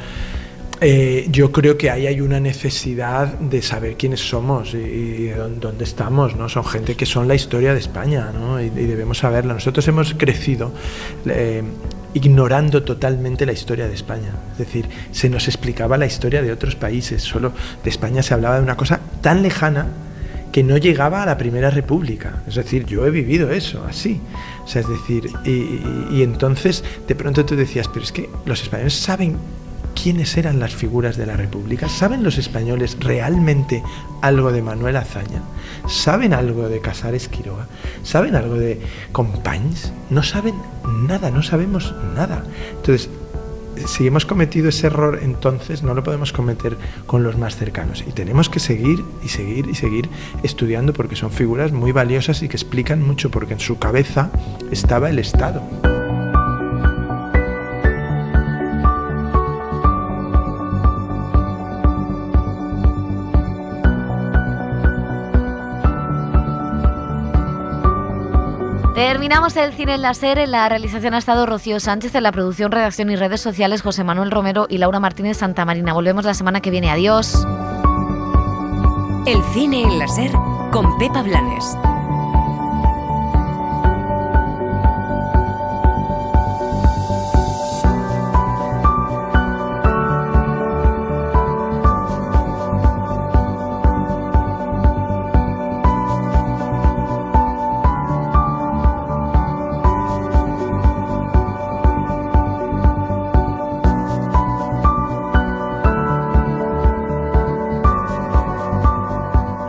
Yo creo que ahí hay una necesidad de saber quiénes somos y dónde estamos, ¿no? Son gente que son la historia de España, ¿no? Y debemos saberla. Nosotros hemos crecido ignorando totalmente la historia de España. Es decir, se nos explicaba la historia de otros países, solo de España se hablaba de una cosa tan lejana que no llegaba a la Primera República. Es decir, yo he vivido eso, así. O sea, es decir, y entonces de pronto tú decías, pero es que los españoles saben quiénes eran las figuras de la República. ¿Saben los españoles realmente algo de Manuel Azaña? ¿Saben algo de Casares Quiroga? ¿Saben algo de Companys? No saben nada, no sabemos nada. Entonces, si hemos cometido ese error, entonces no lo podemos cometer con los más cercanos. Y tenemos que seguir y seguir y seguir estudiando, porque son figuras muy valiosas y que explican mucho, porque en su cabeza estaba el Estado. Terminamos el cine en la SER. En la realización ha estado Rocío Sánchez, en la producción, redacción y redes sociales José Manuel Romero y Laura Martínez Santamarina. Volvemos la semana que viene. Adiós. El cine en la SER con Pepa Blanes.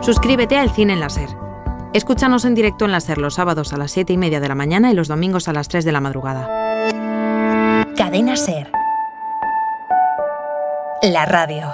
Suscríbete a El Cine en la SER. Escúchanos en directo en la SER los sábados a las 7:30 de la mañana y los domingos a las 3 de la madrugada. Cadena SER. La radio.